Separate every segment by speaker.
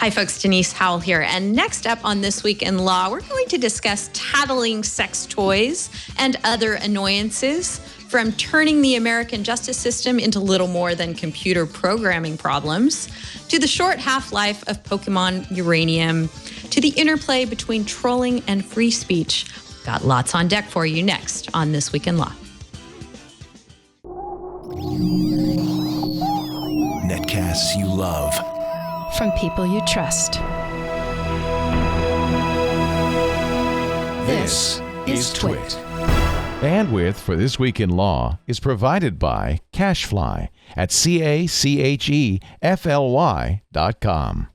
Speaker 1: Hi, folks. Denise Howell here. And next up on This Week in Law, we're going to discuss tattling sex toys and other annoyances, from turning the American justice system into little more than computer programming problems, to the short half-life of Pokemon uranium, to the interplay between trolling and free speech. Got lots on deck for you next on This Week in Law.
Speaker 2: Netcasts you love.
Speaker 3: From people you trust.
Speaker 2: This is Twit.
Speaker 4: Bandwidth for This Week in Law is provided by CacheFly at CacheFly.com.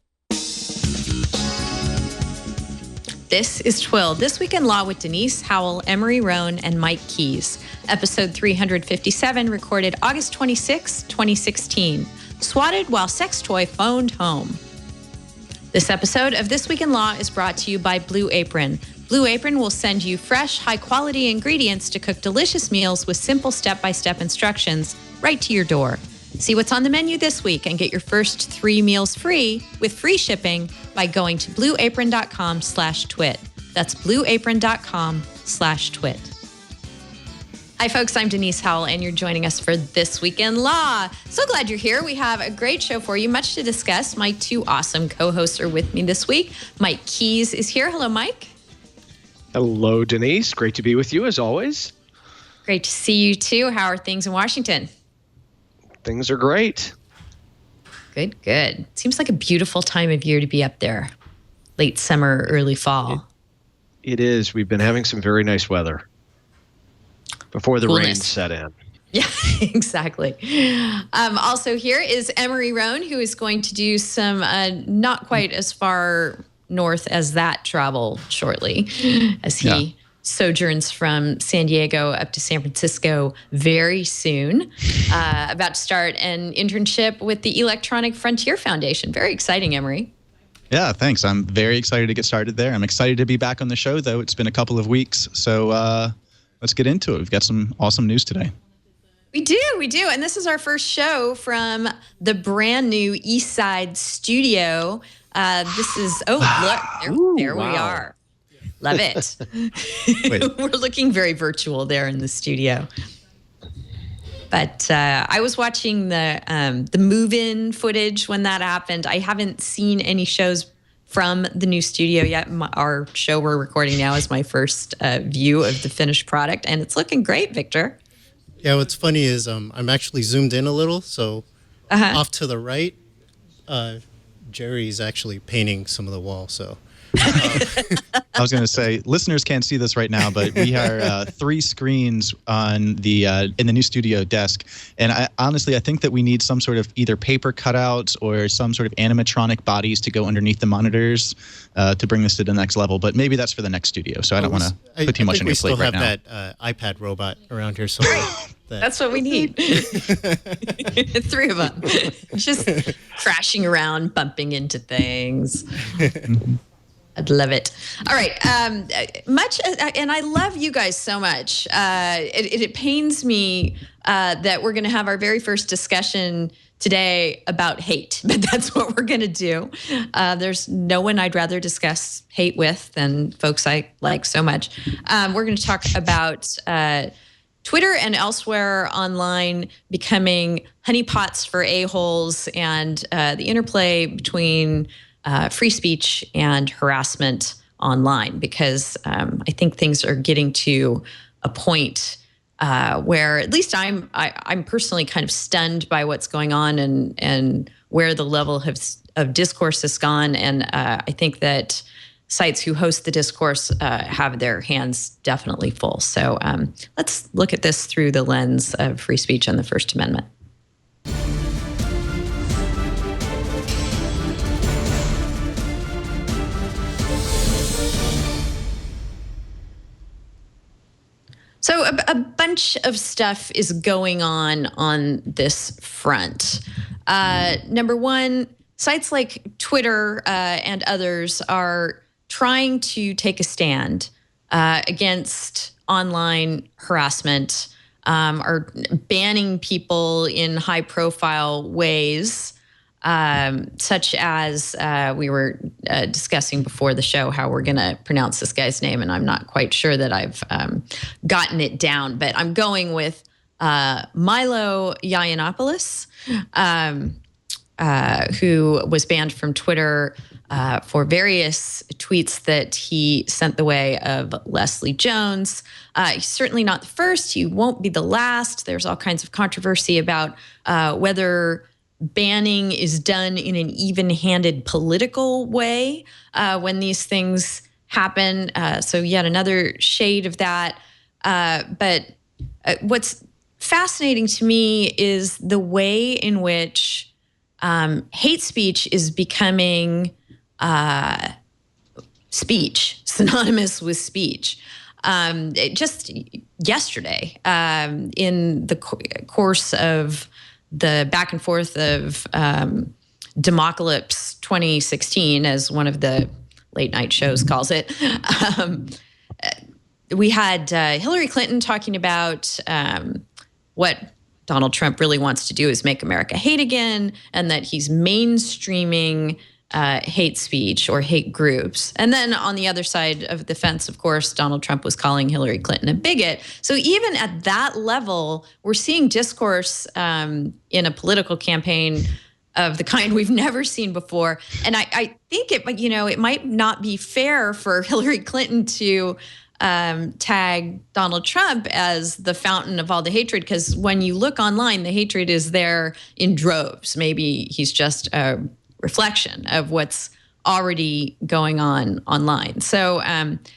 Speaker 1: This is Twill, This Week in Law with Denise Howell, Emery Roan, and Mike Keys. Episode 357, recorded August 26, 2016. Swatted while sex toy phoned home. This episode of This Week in Law is brought to you by Blue Apron. Blue Apron will send you fresh, high-quality ingredients to cook delicious meals with simple step-by-step instructions right to your door. See what's on the menu this week and get your first 3 meals free with free shipping by going to blueapron.com/twit. That's blueapron.com/twit. Hi, folks. I'm Denise Howell, and you're joining us for This Week in Law. So glad you're here. We have a great show for you, much to discuss. My 2 awesome co-hosts are with me this week. Mike Keys is here. Hello, Mike.
Speaker 5: Hello, Denise. Great to be with you, as always.
Speaker 1: Great to see you, too. How are things in Washington?
Speaker 5: Things are great.
Speaker 1: Good, good. Seems like a beautiful time of year to be up there. Late summer, early fall.
Speaker 5: It is. We've been having some very nice weather before the rain set in.
Speaker 1: Yeah, exactly. Also here is Emery Roan, who is going to do some not quite as far north as that travel shortly, as he sojourns from San Diego up to San Francisco very soon. About to start an internship with the Electronic Frontier Foundation. Very exciting, Emery.
Speaker 6: Yeah, thanks. I'm very excited to get started there. I'm excited to be back on the show, though. It's been a couple of weeks, so let's get into it. We've got some awesome news today.
Speaker 1: We do. And this is our first show from the brand new East Side studio. This is, look, there we are. Love it. We're looking very virtual there in the studio. But I was watching the move-in footage when that happened. I haven't seen any shows from the new studio yet. Our show we're recording now is my first view of the finished product, and it's looking great, Victor.
Speaker 7: Yeah, what's funny is I'm actually zoomed in a little, so off to the right, Jerry's actually painting some of the wall, so...
Speaker 6: I was going to say, listeners can't see this right now, but we are 3 screens on the in the new studio desk. And I think that we need some sort of either paper cutouts or some sort of animatronic bodies to go underneath the monitors to bring this to the next level. But maybe that's for the next studio, so I don't want to put too much on your plate right now.
Speaker 7: We still have that iPad robot around here somewhere.
Speaker 1: That's what we need. 3 of them. Just crashing around, bumping into things. I'd love it. All right. And I love you guys so much. It pains me that we're going to have our very first discussion today about hate, but that's what we're going to do. There's no one I'd rather discuss hate with than folks I like so much. We're going to talk about Twitter and elsewhere online becoming honeypots for a-holes, and the interplay between free speech and harassment online, because I think things are getting to a point where at least I'm personally kind of stunned by what's going on and where the level of discourse has gone. And I think that sites who host the discourse have their hands definitely full. So let's look at this through the lens of free speech and the First Amendment. So a bunch of stuff is going on this front. Number one, sites like Twitter and others are trying to take a stand against online harassment, are banning people in high-profile ways such as we were discussing before the show how we're going to pronounce this guy's name, and I'm not quite sure that I've gotten it down, but I'm going with Milo Yiannopoulos, who was banned from Twitter for various tweets that he sent the way of Leslie Jones. He's certainly not the first. He won't be the last. There's all kinds of controversy about whether banning is done in an even-handed political way when these things happen. So yet another shade of that. But what's fascinating to me is the way in which hate speech is becoming speech, synonymous with speech. Just yesterday, in the course of the back and forth of Democalypse 2016, as one of the late night shows calls it, we had Hillary Clinton talking about what Donald Trump really wants to do is make America hate again, and that he's mainstreaming hate speech or hate groups. And then on the other side of the fence, of course, Donald Trump was calling Hillary Clinton a bigot. So even at that level, we're seeing discourse in a political campaign of the kind we've never seen before. And I think it might not be fair for Hillary Clinton to tag Donald Trump as the fountain of all the hatred, because when you look online, the hatred is there in droves. Maybe he's just a reflection of what's already going on online. So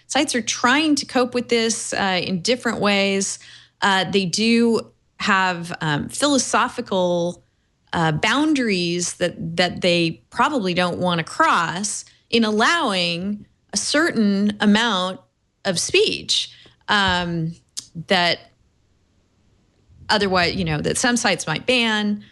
Speaker 1: sites are trying to cope with this in different ways. They do have philosophical boundaries that they probably don't want to cross in allowing a certain amount of speech that otherwise, that some sites might ban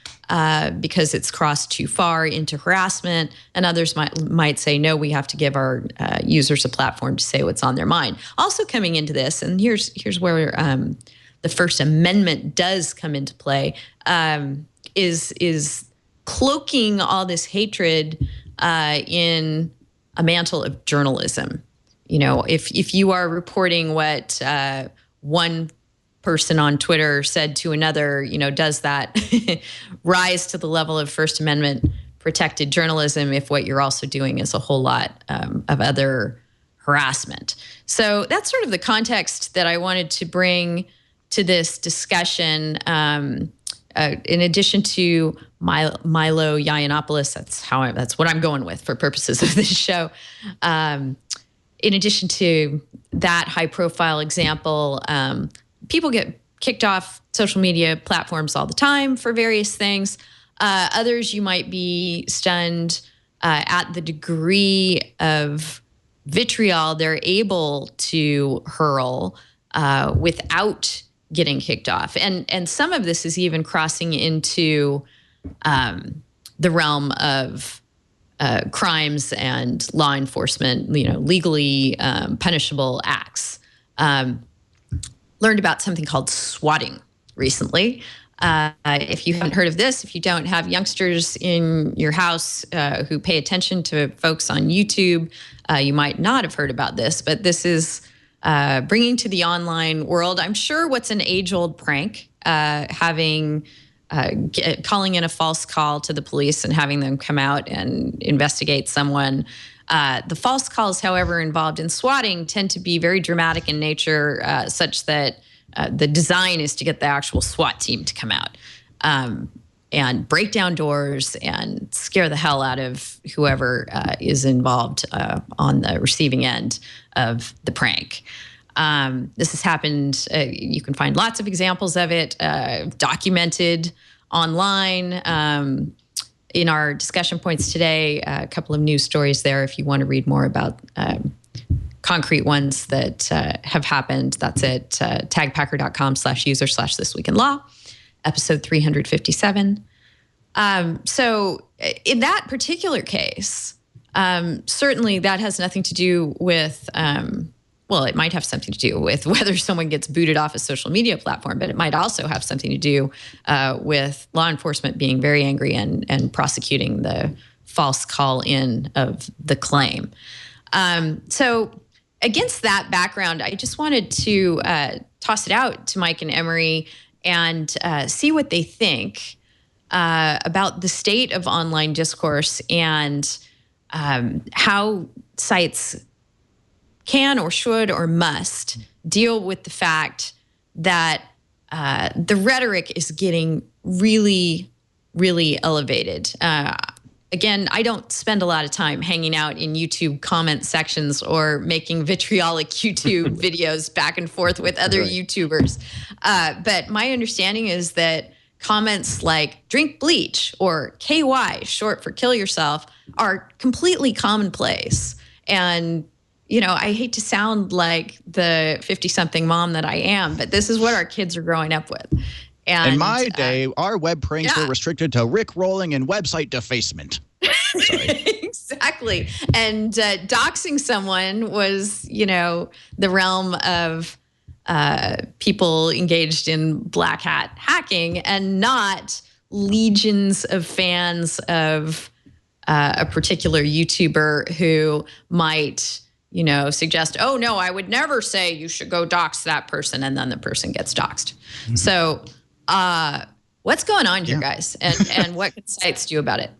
Speaker 1: because it's crossed too far into harassment, and others might say, no, we have to give our users a platform to say what's on their mind. Also coming into this, and here's where the First Amendment does come into play, is cloaking all this hatred in a mantle of journalism. If you are reporting what one person on Twitter said to another, does that rise to the level of First Amendment protected journalism if what you're also doing is a whole lot of other harassment? So that's sort of the context that I wanted to bring to this discussion. In addition to Milo Yiannopoulos, that's what I'm going with for purposes of this show. In addition to that high-profile example, people get kicked off social media platforms all the time for various things. Others, you might be stunned at the degree of vitriol they're able to hurl without getting kicked off. And some of this is even crossing into the realm of crimes and law enforcement, legally punishable acts. Learned about something called swatting recently. If you haven't heard of this, if you don't have youngsters in your house who pay attention to folks on YouTube, you might not have heard about this, but this is bringing to the online world, I'm sure, what's an age-old prank, calling in a false call to the police and having them come out and investigate someone. The false calls, however, involved in swatting tend to be very dramatic in nature, such that the design is to get the actual SWAT team to come out and break down doors and scare the hell out of whoever is involved on the receiving end of the prank. This has happened. You can find lots of examples of it documented online. In our discussion points today, a couple of news stories there if you want to read more about concrete ones that have happened. That's at tagpacker.com/user/thisweekinlaw, episode 357. So in that particular case, certainly that has nothing to do with well, it might have something to do with whether someone gets booted off a social media platform, but it might also have something to do with law enforcement being very angry and prosecuting the false call in of the claim. So against that background, I just wanted to toss it out to Mike and Emery and see what they think about the state of online discourse and how sites can or should or must deal with the fact that the rhetoric is getting really, really elevated. Again, I don't spend a lot of time hanging out in YouTube comment sections or making vitriolic YouTube videos back and forth with other YouTubers. But my understanding is that comments like drink bleach or KY, short for kill yourself, are completely commonplace. And, you know, I hate to sound like the 50-something mom that I am, but this is what our kids are growing up with. And,
Speaker 6: in my day, our web pranks were restricted to Rick-rolling and website defacement.
Speaker 1: Exactly. And doxing someone was, you know, the realm of people engaged in black hat hacking and not legions of fans of a particular YouTuber who might, you know, suggest, oh, no, I would never say you should go dox that person. And then the person gets doxed. Mm-hmm. So what's going on here, guys? And what can sites do about it?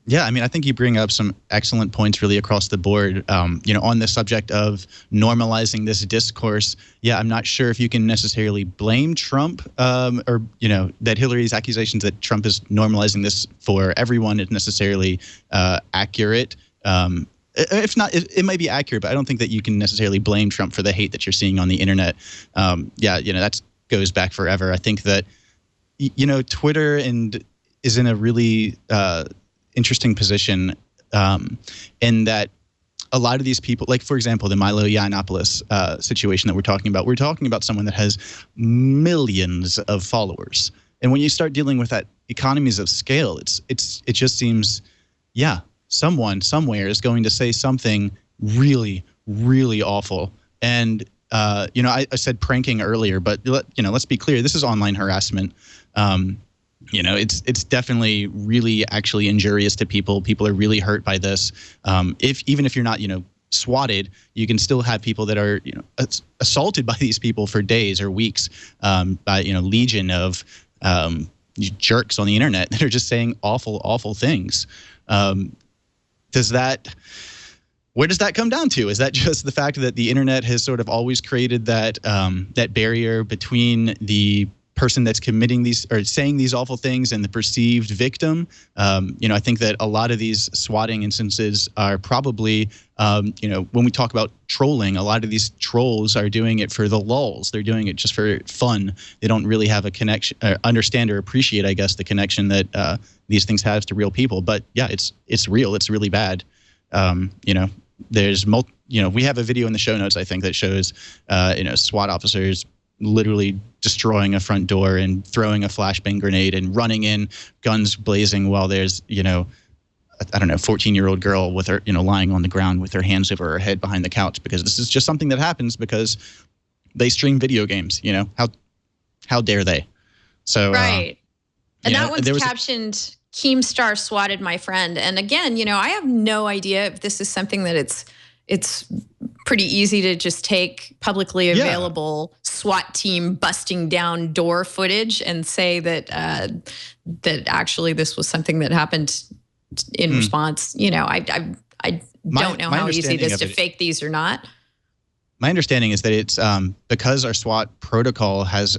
Speaker 6: Yeah, I mean, I think you bring up some excellent points really across the board, you know, on the subject of normalizing this discourse. Yeah, I'm not sure if you can necessarily blame Trump or, you know, that Hillary's accusations that Trump is normalizing this for everyone is necessarily accurate. If not, it might be accurate, but I don't think that you can necessarily blame Trump for the hate that you're seeing on the internet. Yeah, you know, that goes back forever. I think that, you know, Twitter is in a really interesting position in that a lot of these people, like, for example, the Milo Yiannopoulos situation that we're talking about someone that has millions of followers. And when you start dealing with that economies of scale, it just seems, yeah, someone somewhere is going to say something really, really awful. And, you know, I said pranking earlier, but, you know, let's be clear, this is online harassment. You know, it's definitely really actually injurious to people. People are really hurt by this. Even if you're not, you know, swatted, you can still have people that are, you know, assaulted by these people for days or weeks by, you know, legion of jerks on the internet that are just saying awful, awful things. Where does that come down to? Is that just the fact that the internet has sort of always created that that barrier between the person that's committing these or saying these awful things and the perceived victim? You know, I think that a lot of these swatting instances are probably, you know, when we talk about trolling, a lot of these trolls are doing it for the lulz. They're doing it just for fun. They don't really have a connection, understand or appreciate, I guess, the connection that these things have to real people. But yeah, it's real. It's really bad. You know, you know, we have a video in the show notes, I think, that shows, you know, SWAT officers literally destroying a front door and throwing a flashbang grenade and running in, guns blazing, while there's, you know, I don't know, 14-year-old girl with her, you know, lying on the ground with her hands over her head behind the couch, because this is just something that happens because they stream video games. You know, how dare they? So
Speaker 1: right, and that one's captioned "Keemstar swatted my friend." And again, you know, I have no idea if this is something that it's pretty easy to just take publicly available SWAT team busting down door footage and say that that actually this was something that happened in response. You know, I don't know how easy it is to fake these or not.
Speaker 6: My understanding is that it's because our SWAT protocol has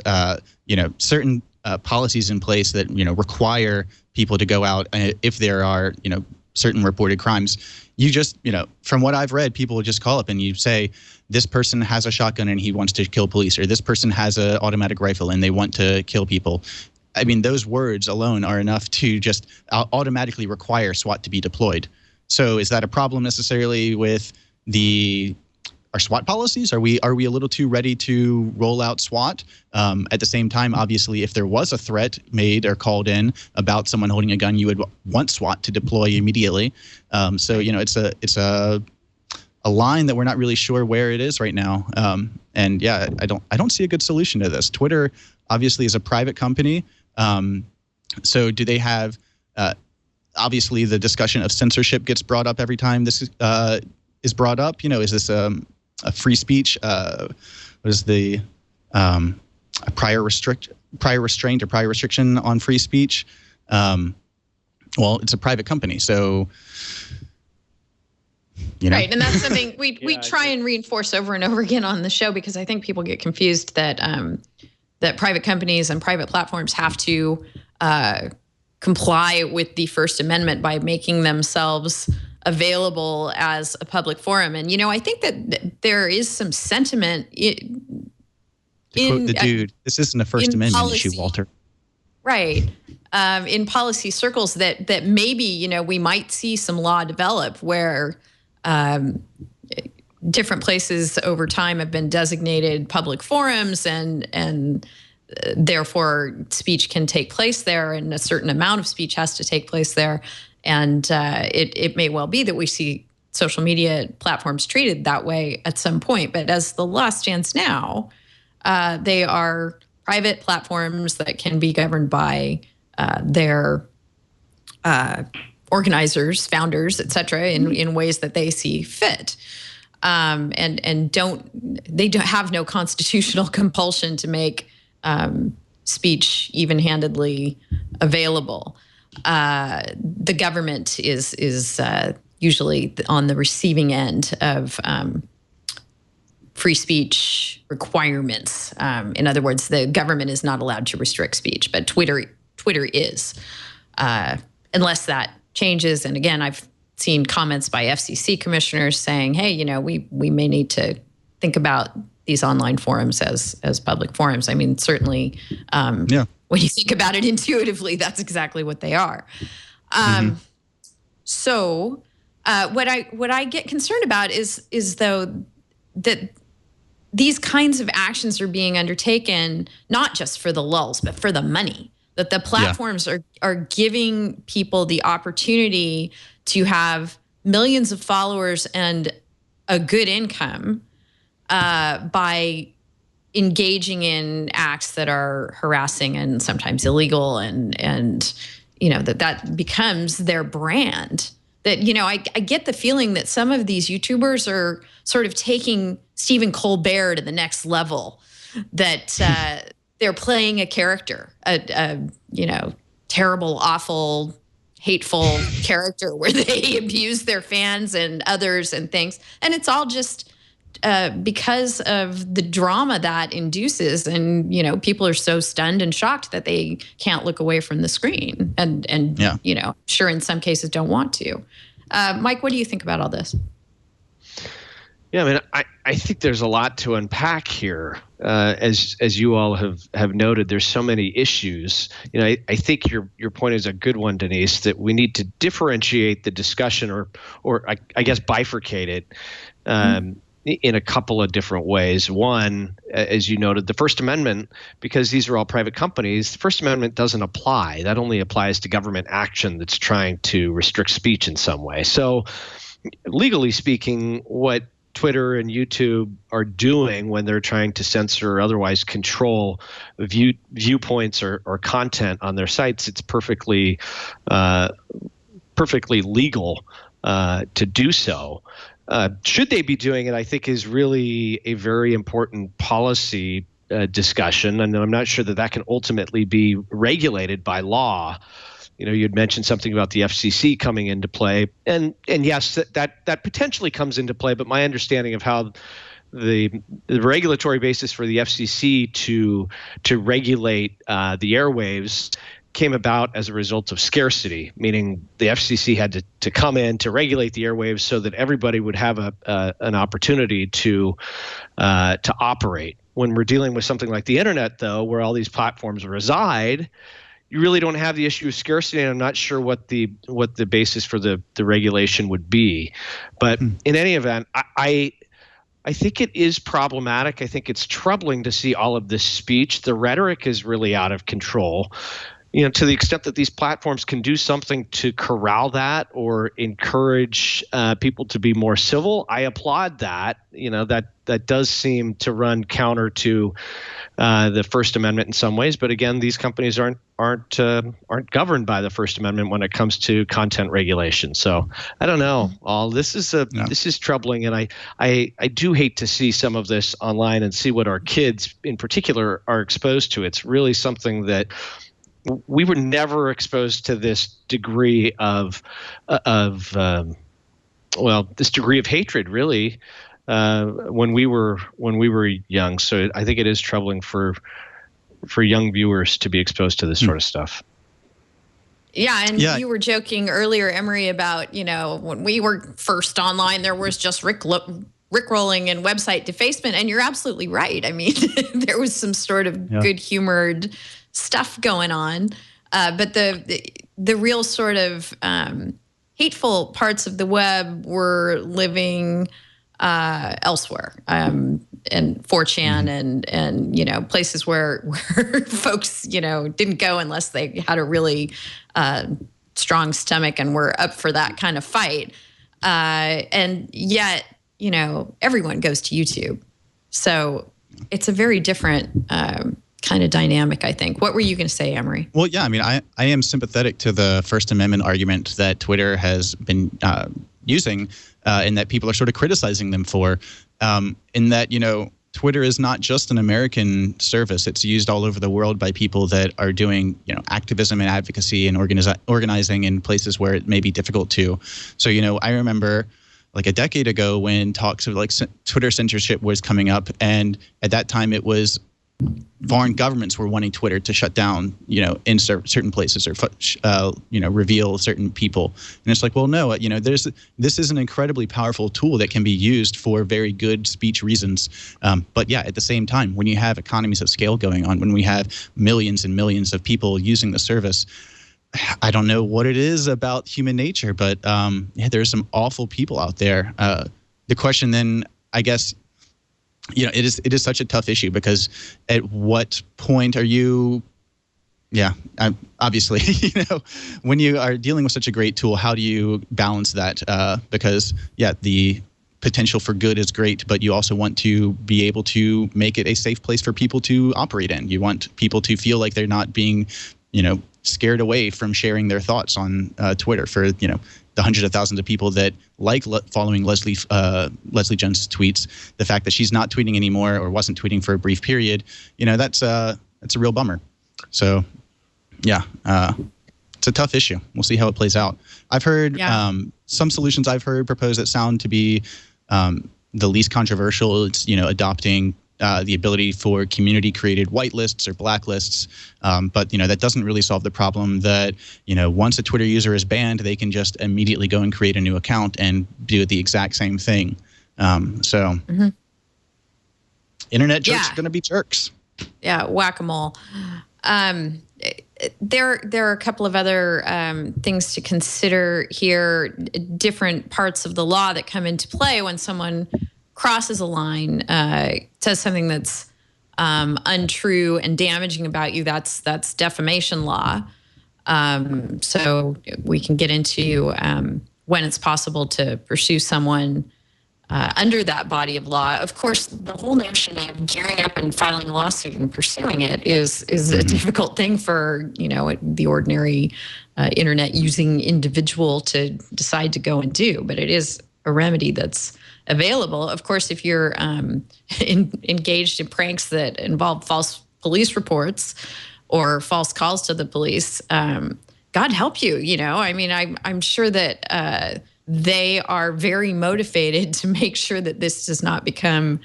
Speaker 6: you know, certain policies in place that, you know, require people to go out if there are, you know, certain reported crimes. You just, you know, from what I've read, people will just call up and you say, this person has a shotgun and he wants to kill police, or this person has an automatic rifle and they want to kill people. I mean, those words alone are enough to just automatically require SWAT to be deployed. So is that a problem necessarily with our SWAT policies? Are we a little too ready to roll out SWAT? At the same time, obviously, if there was a threat made or called in about someone holding a gun, you would want SWAT to deploy immediately. So, you know, it's a a line that we're not really sure where it is right now. And yeah, I don't see a good solution to this. Twitter obviously is a private company. So do they have, obviously the discussion of censorship gets brought up every time this is brought up. Is this a free speech? What is the a prior restraint or prior restriction on free speech? Well, it's a private company, so
Speaker 1: Right, and that's something we try and reinforce over and over again on the show, because I think people get confused that that private companies and private platforms have to comply with the First Amendment by making themselves available as a public forum. And I think that there is some sentiment
Speaker 6: to quote the dude, this isn't a First Amendment policy issue, Walter.
Speaker 1: Right. In policy circles that maybe, we might see some law develop where different places over time have been designated public forums and therefore speech can take place there, and a certain amount of speech has to take place there. And it may well be that we see social media platforms treated that way at some point. But as the law stands now, they are private platforms that can be governed by their organizers, founders, et cetera, in ways that they see fit. And don't have no constitutional compulsion to make speech even-handedly available. The government is usually on the receiving end of free speech requirements. In other words, the government is not allowed to restrict speech, but Twitter is, unless that changes. And again, I've seen comments by FCC commissioners saying, "Hey, we may need to think about these online forums as public forums." I mean, certainly, when you think about it intuitively, that's exactly what they are. So, what I get concerned about is though that these kinds of actions are being undertaken not just for the lulz, but for the money. That the platforms are giving people the opportunity to have millions of followers and a good income by engaging in acts that are harassing and sometimes illegal, and that becomes their brand. That I get the feeling that some of these YouTubers are sort of taking Stephen Colbert to the next level. That they're playing a character, a terrible, awful, hateful character where they abuse their fans and others and things. And it's all just because of the drama that induces. And, people are so stunned and shocked that they can't look away from the screen. And sure, in some cases don't want to. Mike, what do you think about all this?
Speaker 5: Yeah, I mean, I think there's a lot to unpack here. As you all have noted, there's so many issues. I think your point is a good one, Denise, that we need to differentiate the discussion or I guess bifurcate it in a couple of different ways. One, as you noted, the First Amendment, because these are all private companies, the First Amendment doesn't apply. That only applies to government action that's trying to restrict speech in some way. So legally speaking, what Twitter and YouTube are doing when they're trying to censor or otherwise control viewpoints or content on their sites, it's perfectly legal to do so. Should they be doing it, I think, is really a very important policy discussion, and I'm not sure that can ultimately be regulated by law. You'd mentioned something about the FCC coming into play, and yes, that potentially comes into play. But my understanding of how the regulatory basis for the FCC to regulate the airwaves came about as a result of scarcity, meaning the FCC had to come in to regulate the airwaves so that everybody would have an opportunity to operate. When we're dealing with something like the internet, though, where all these platforms reside, you really don't have the issue of scarcity, and I'm not sure what the basis for the regulation would be. But in any event, I think it is problematic. I think it's troubling to see all of this speech. The rhetoric is really out of control. to the extent that these platforms can do something to corral that or encourage people to be more civil, I applaud that. That does seem to run counter to the First Amendment in some ways. But again, these companies aren't governed by the First Amendment when it comes to content regulation. So I don't know. This is troubling, and I do hate to see some of this online and see what our kids in particular are exposed to. It's really something that we were never exposed to this degree of this degree of hatred, really, when we were young. So I think it is troubling for young viewers to be exposed to this sort of stuff.
Speaker 1: Yeah, and you were joking earlier, Emery, about when we were first online, there was just rickrolling and website defacement, and you're absolutely right. I mean, there was some sort of good-humored stuff going on, but the real sort of hateful parts of the web were living elsewhere, and 4chan and places where folks didn't go unless they had a really strong stomach and were up for that kind of fight, and yet everyone goes to YouTube, so it's a very different kind of dynamic, I think. What were you going to say, Emery?
Speaker 6: Well, yeah, I mean, I am sympathetic to the First Amendment argument that Twitter has been using, and that people are sort of criticizing them for, in that, Twitter is not just an American service. It's used all over the world by people that are doing, activism and advocacy and organizing in places where it may be difficult to. So, I remember like a decade ago when talks of like Twitter censorship was coming up, and at that time it was foreign governments were wanting Twitter to shut down, in certain places, or reveal certain people. And it's like, well, no, this is an incredibly powerful tool that can be used for very good speech reasons. But yeah, at the same time, when you have economies of scale going on, when we have millions and millions of people using the service, I don't know what it is about human nature, but there's some awful people out there. The question then, I guess, it is such a tough issue, because at what point are you, obviously, when you are dealing with such a great tool, how do you balance that? Because, the potential for good is great, but you also want to be able to make it a safe place for people to operate in. You want people to feel like they're not being, scared away from sharing their thoughts on Twitter. For, the hundreds of thousands of people that following Leslie Jones' tweets, the fact that she's not tweeting anymore or wasn't tweeting for a brief period, that's a real bummer. So, it's a tough issue. We'll see how it plays out. I've heard some solutions I've heard proposed that sound to be the least controversial. It's adopting the ability for community-created whitelists or blacklists, but that doesn't really solve the problem that once a Twitter user is banned, they can just immediately go and create a new account and do the exact same thing. Internet jerks are going to be jerks.
Speaker 1: Yeah, whack-a-mole. There are a couple of other things to consider here. Different parts of the law that come into play when someone crosses a line, says something that's untrue and damaging about you. That's defamation law. So we can get into when it's possible to pursue someone under that body of law. Of course, the whole notion of gearing up and filing a lawsuit and pursuing it is a difficult thing for the ordinary internet using individual to decide to go and do. But it is a remedy that's available. Of course, if you're engaged in pranks that involve false police reports or false calls to the police, God help you. I mean, I'm sure that they are very motivated to make sure that this does not become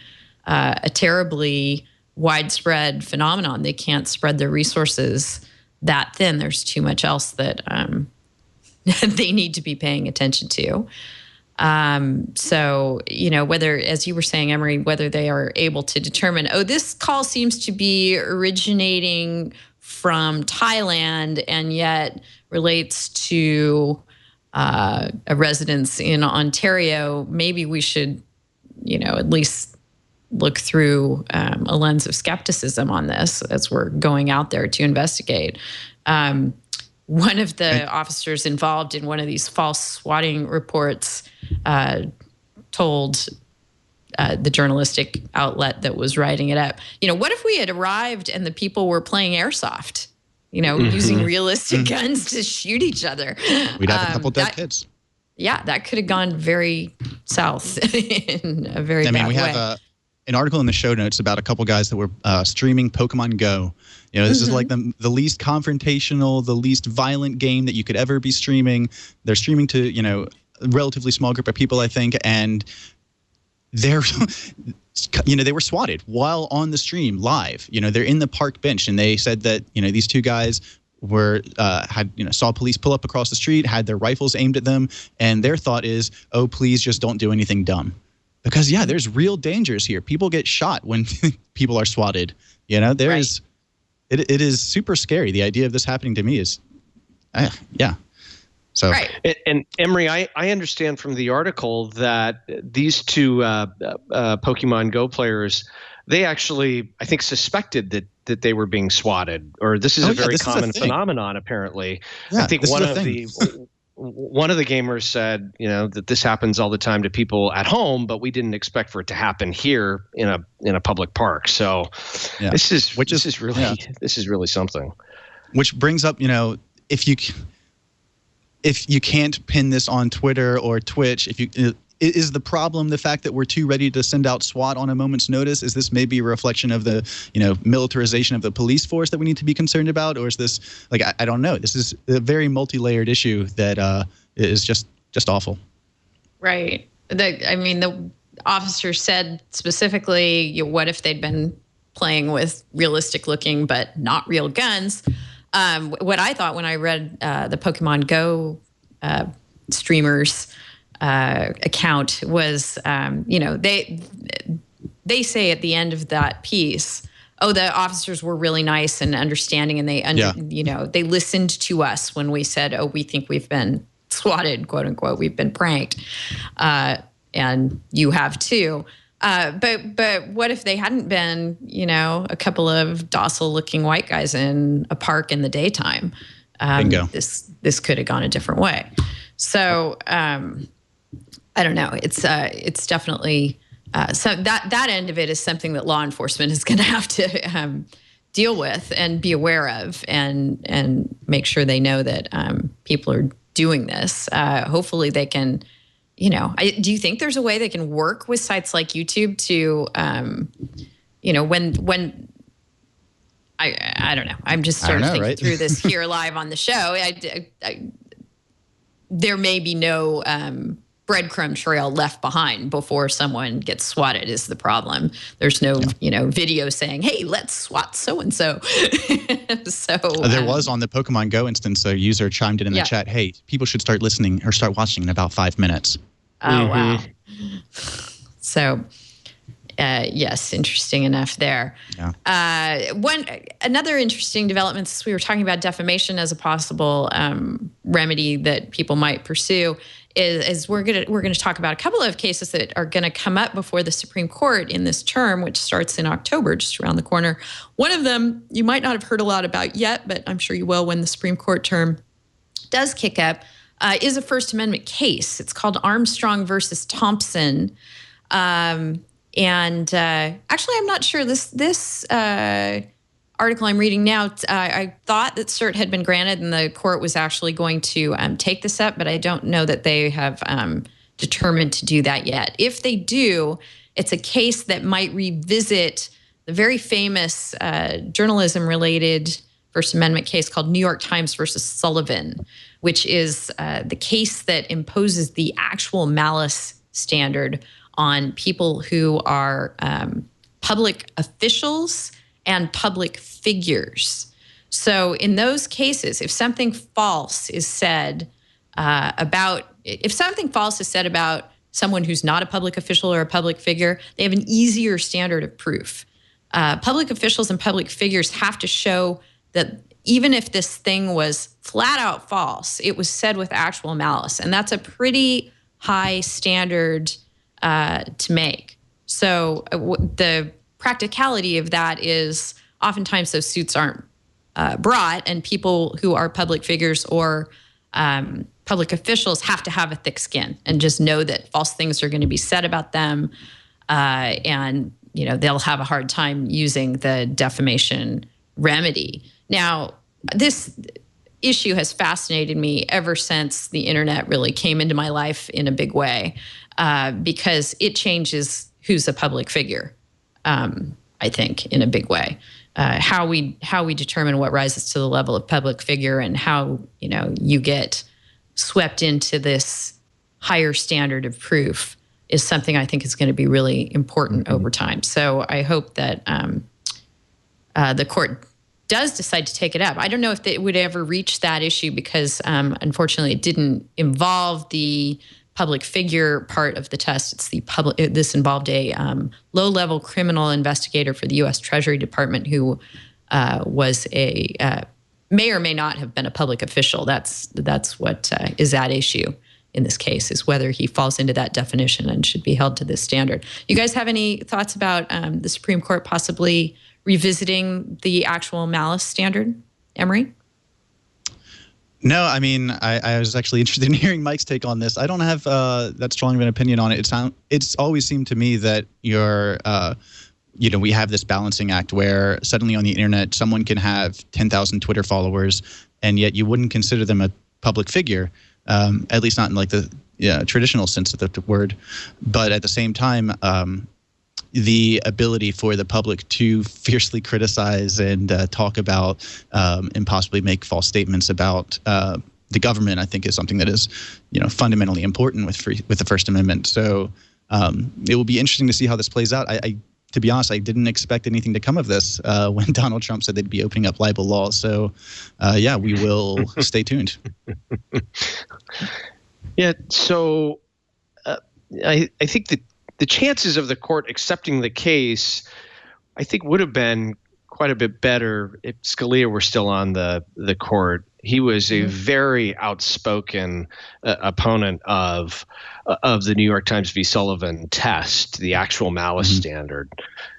Speaker 1: a terribly widespread phenomenon. They can't spread their resources that thin. There's too much else that they need to be paying attention to. So, whether, as you were saying, Emery, whether they are able to determine, this call seems to be originating from Thailand and yet relates to a residence in Ontario, maybe we should, at least look through a lens of skepticism on this as we're going out there to investigate. One of the officers involved in one of these false swatting reports told the journalistic outlet that was writing it up, what if we had arrived and the people were playing airsoft, using realistic guns to shoot each other?
Speaker 6: We'd have a couple dead kids.
Speaker 1: Yeah, that could have gone very south in a very bad way.
Speaker 6: We have an article in the show notes about a couple guys that were streaming Pokemon Go. This is like the least confrontational, the least violent game that you could ever be streaming. They're streaming to, a relatively small group of people, I think, and they're, they were swatted while on the stream live. They're in the park bench, and they said that, these two guys saw police pull up across the street, had their rifles aimed at them, and their thought is, oh, please just don't do anything dumb. Because, there's real dangers here. People get shot when people are swatted. It is super scary. The idea of this happening to me is, So,
Speaker 1: right.
Speaker 5: And Emery, I understand from the article that these two Pokemon Go players, they actually, I think, suspected that they were being swatted, or this is a very common phenomenon, apparently.
Speaker 6: Yeah,
Speaker 5: I think one of the gamers said, that this happens all the time to people at home, but we didn't expect for it to happen here in a public park. So this is really something.
Speaker 6: Which brings up, if you can't pin this on Twitter or Twitch, is the problem the fact that we're too ready to send out SWAT on a moment's notice? Is this maybe a reflection of the, militarization of the police force that we need to be concerned about? Or is this, I don't know. This is a very multi-layered issue that is just awful.
Speaker 1: Right. The officer said specifically, what if they'd been playing with realistic looking but not real guns? What I thought when I read the Pokemon Go streamers account was, they say at the end of that piece, oh, the officers were really nice and understanding, and they listened to us when we said, oh, we think we've been swatted, quote unquote, we've been pranked, and you have too. But what if they hadn't been, a couple of docile-looking white guys in a park in the daytime?
Speaker 6: Bingo.
Speaker 1: This could have gone a different way. So I don't know. It's definitely so that end of it is something that law enforcement is going to have to deal with and be aware of, and make sure they know that people are doing this. Hopefully, they can. Do you think there's a way they can work with sites like YouTube to, when I don't know. I'm just sort of thinking through this here live on the show. There may be no breadcrumb trail left behind before someone gets swatted is the problem. There's no, video saying, hey, let's swat so-and-so. So
Speaker 6: there was on the Pokemon Go instance, a user chimed in the chat, hey, people should start listening or start watching in about 5 minutes.
Speaker 1: Oh, wow. So, yes, interesting enough there. Yeah. Another interesting development, since we were talking about defamation as a possible remedy that people might pursue, is we're gonna talk about a couple of cases that are going to come up before the Supreme Court in this term, which starts in October, just around the corner. One of them you might not have heard a lot about yet, but I'm sure you will when the Supreme Court term does kick up. Is a First Amendment case. It's called Armstrong versus Thompson. And actually, I'm not sure. This article I'm reading now, I thought that cert had been granted and the court was actually going to take this up, but I don't know that they have determined to do that yet. If they do, it's a case that might revisit the very famous journalism-related First Amendment case called New York Times versus Sullivan, which is the case that imposes the actual malice standard on people who are public officials and public figures. So in those cases, if something false is said about someone who's not a public official or a public figure, they have an easier standard of proof. Public officials and public figures have to show that even if this thing was flat out false, it was said with actual malice. And that's a pretty high standard to make. So the practicality of that is oftentimes those suits aren't brought, and people who are public figures or public officials have to have a thick skin and just know that false things are going to be said about them, and they'll have a hard time using the defamation remedy. Now, this issue has fascinated me ever since the internet really came into my life in a big way, because it changes who's a public figure. I think in a big way, how we determine what rises to the level of public figure, and how you get swept into this higher standard of proof is something I think is going to be really important over time. So I hope that the court does decide to take it up. I don't know if it would ever reach that issue because unfortunately it didn't involve the public figure part of the test. It's the public. This involved a low-level criminal investigator for the U.S. Treasury Department who was may or may not have been a public official. That's what is at issue in this case, is whether he falls into that definition and should be held to this standard. You guys have any thoughts about the Supreme Court possibly revisiting the actual malice standard? Emery?
Speaker 6: No, I mean, I was actually interested in hearing Mike's take on this. I don't have that strong of an opinion on it. It's always seemed to me that we have this balancing act where suddenly on the internet someone can have 10,000 Twitter followers, and yet you wouldn't consider them a public figure, at least not in like the traditional sense of the word. But at the same time, the ability for the public to fiercely criticize and talk about and possibly make false statements about the government, I think, is something that is, fundamentally important with the First Amendment. So it will be interesting to see how this plays out. To be honest, I didn't expect anything to come of this when Donald Trump said they'd be opening up libel laws. So, we will stay tuned.
Speaker 5: Yeah. So I think that the chances of the court accepting the case, I think, would have been quite a bit better if Scalia were still on the court. He was a very outspoken opponent of the New York Times v. Sullivan test, the actual malice standard.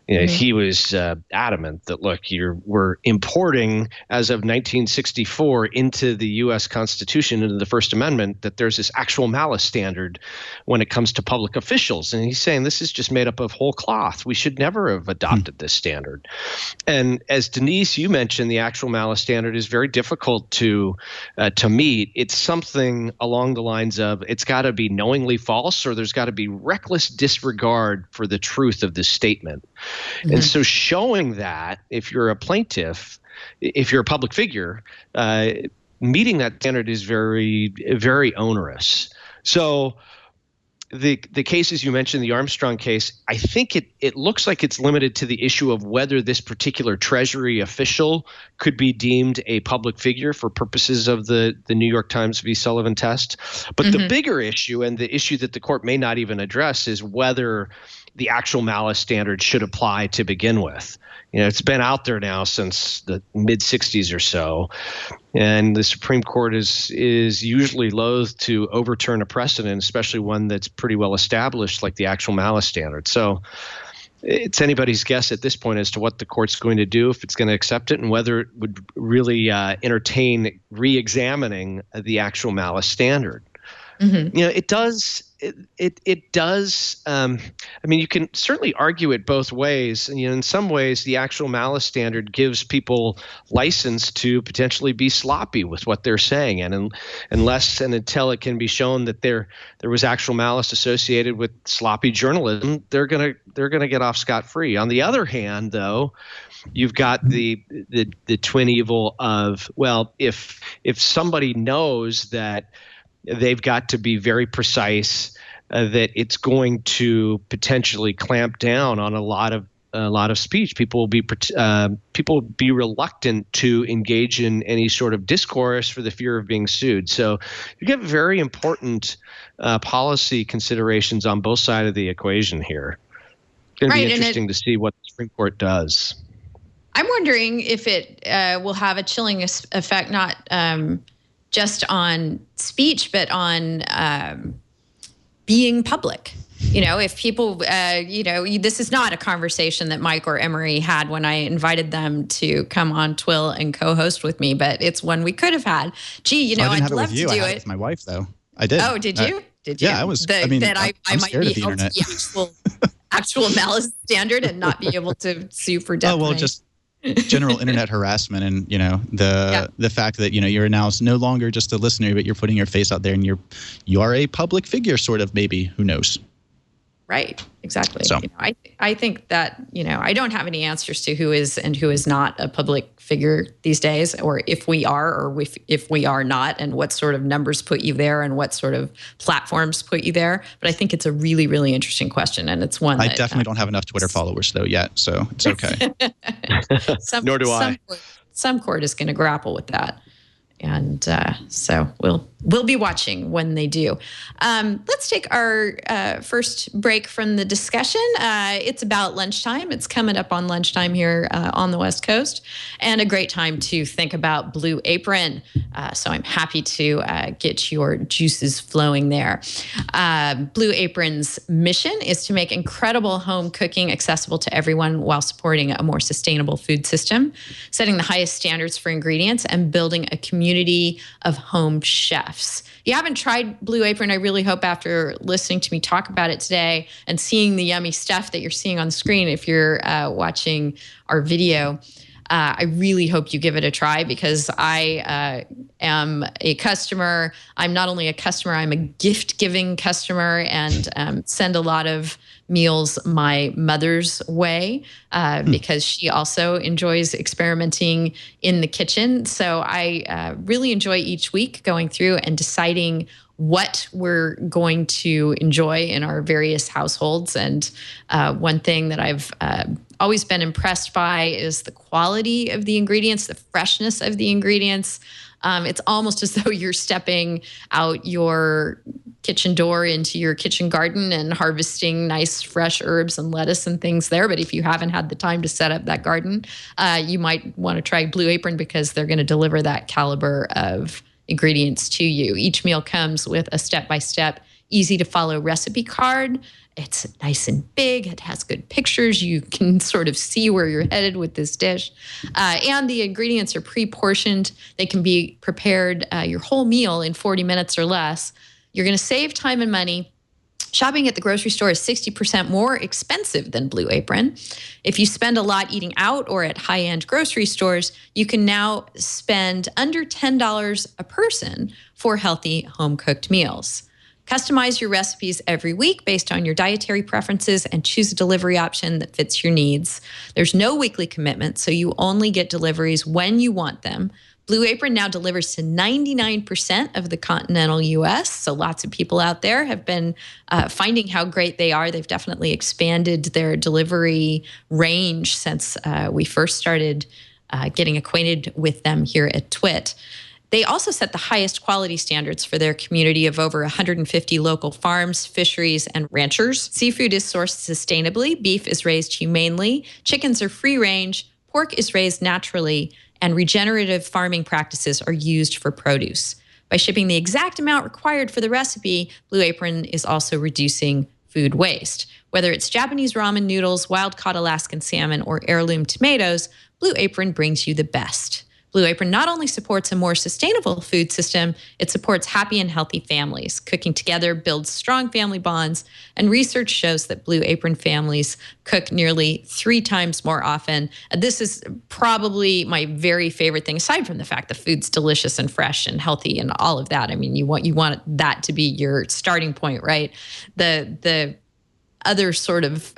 Speaker 5: He was adamant that, look, we're importing, as of 1964, into the U.S. Constitution, into the First Amendment, that there's this actual malice standard when it comes to public officials. And he's saying this is just made up of whole cloth. We should never have adopted this standard. And as Denise, you mentioned, the actual malice standard is very difficult to meet. It's something along the lines of it's got to be knowingly false, or there's got to be reckless disregard for the truth of this statement. And so showing that, if you're a plaintiff, if you're a public figure, meeting that standard is very, very onerous. So the cases you mentioned, the Armstrong case, I think it looks like it's limited to the issue of whether this particular Treasury official could be deemed a public figure for purposes of the New York Times v. Sullivan test. But the bigger issue, and the issue that the court may not even address, is whether the actual malice standard should apply to begin with. It's been out there now since the mid-'60s or so, and the Supreme Court is usually loath to overturn a precedent, especially one that's pretty well established, like the actual malice standard. So it's anybody's guess at this point as to what the court's going to do, if it's going to accept it, and whether it would really entertain re-examining the actual malice standard. It does. It does. I mean, you can certainly argue it both ways. And, in some ways, the actual malice standard gives people license to potentially be sloppy with what they're saying, and unless and until it can be shown that there was actual malice associated with sloppy journalism, they're gonna get off scot-free. On the other hand, though, you've got the twin evil of, well, if somebody knows that they've got to be very precise, that it's going to potentially clamp down on a lot of speech. People will be reluctant to engage in any sort of discourse for the fear of being sued. So you get very important policy considerations on both sides of the equation here. It's going to be interesting to see what the Supreme Court does.
Speaker 1: I'm wondering if it will have a chilling effect, not just on speech, but on being public. If people, this is not a conversation that Mike or Emery had when I invited them to come on Twill and co-host with me, but it's one we could have had. Gee,
Speaker 6: I didn't
Speaker 1: I'd
Speaker 6: have it
Speaker 1: love
Speaker 6: with you.
Speaker 1: to do
Speaker 6: I had it with my wife, though. I did.
Speaker 1: Oh, did you? Did you?
Speaker 6: Yeah, I was.
Speaker 1: I
Speaker 6: I'm
Speaker 1: might
Speaker 6: scared
Speaker 1: be
Speaker 6: of the
Speaker 1: held to
Speaker 6: internet.
Speaker 1: the actual malice standard and not be able to sue for defamation.
Speaker 6: Oh, well, just general internet harassment, and the fact that you're now no longer just a listener, but you're putting your face out there, and you are a public figure, sort of, maybe. Who knows? Right.
Speaker 1: Exactly.
Speaker 6: So.
Speaker 1: I think that, I don't have any answers to who is and who is not a public figure these days, or if we are or if we are not, and what sort of numbers put you there and what sort of platforms put you there. But I think it's a really, really interesting question. And it's one
Speaker 6: I definitely don't have enough Twitter followers, though, yet. So it's okay.
Speaker 5: Nor do I.
Speaker 1: Some court is going to grapple with that. And so we'll be watching when they do. Let's take our first break from the discussion. It's about lunchtime. It's coming up on lunchtime here on the West Coast, and a great time to think about Blue Apron. So I'm happy to get your juices flowing there. Blue Apron's mission is to make incredible home cooking accessible to everyone while supporting a more sustainable food system, setting the highest standards for ingredients, and building a community of home chefs. If you haven't tried Blue Apron, I really hope after listening to me talk about it today and seeing the yummy stuff that you're seeing on the screen, if you're watching our video, I really hope you give it a try, because I am a customer. I'm not only a customer, I'm a gift-giving customer, and send a lot of meals my mother's way because she also enjoys experimenting in the kitchen. So I really enjoy each week going through and deciding what we're going to enjoy in our various households. And one thing that I've always been impressed by is the quality of the ingredients, the freshness of the ingredients. It's almost as though you're stepping out your kitchen door into your kitchen garden and harvesting nice fresh herbs and lettuce and things there. But if you haven't had the time to set up that garden, you might want to try Blue Apron, because they're going to deliver that caliber of ingredients to you. Each meal comes with a step-by-step, easy-to-follow recipe card. It's nice and big. It has good pictures. You can sort of see where you're headed with this dish. And the ingredients are pre-portioned. They can be prepared your whole meal in 40 minutes or less. You're going to save time and money. Shopping at the grocery store is 60% more expensive than Blue Apron. If you spend a lot eating out or at high-end grocery stores, you can now spend under $10 a person for healthy home-cooked meals. Customize your recipes every week based on your dietary preferences and choose a delivery option that fits your needs. There's no weekly commitment, so you only get deliveries when you want them. Blue Apron now delivers to 99% of the continental U.S., so lots of people out there have been finding how great they are. They've definitely expanded their delivery range since we first started getting acquainted with them here at Twit. They also set the highest quality standards for their community of over 150 local farms, fisheries, and ranchers. Seafood is sourced sustainably, beef is raised humanely, chickens are free range, pork is raised naturally, and regenerative farming practices are used for produce. By shipping the exact amount required for the recipe, Blue Apron is also reducing food waste. Whether it's Japanese ramen noodles, wild-caught Alaskan salmon, or heirloom tomatoes, Blue Apron brings you the best. Blue Apron not only supports a more sustainable food system, it supports happy and healthy families. Cooking together builds strong family bonds, and research shows that Blue Apron families cook nearly 3 times more often. This is probably my very favorite thing, aside from the fact the food's delicious and fresh and healthy and all of that. I mean, you want that to be your starting point, right? The other sort of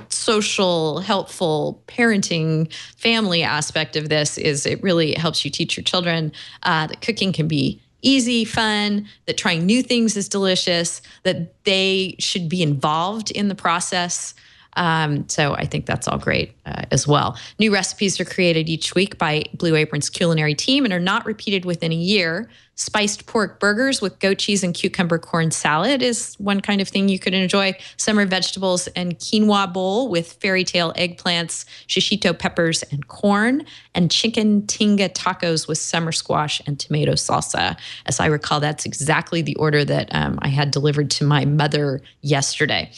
Speaker 1: social, helpful parenting, family aspect of this is it really helps you teach your children that cooking can be easy, fun, that trying new things is delicious, that they should be involved in the process. So I think that's all great as well. New recipes are created each week by Blue Apron's culinary team and are not repeated within a year. spiced pork burgers with goat cheese and cucumber corn salad is one kind of thing you could enjoy. Summer vegetables and quinoa bowl with fairy tale eggplants, shishito peppers, and corn. And chicken tinga tacos with summer squash and tomato salsa. As I recall, that's exactly the order that I had delivered to my mother yesterday.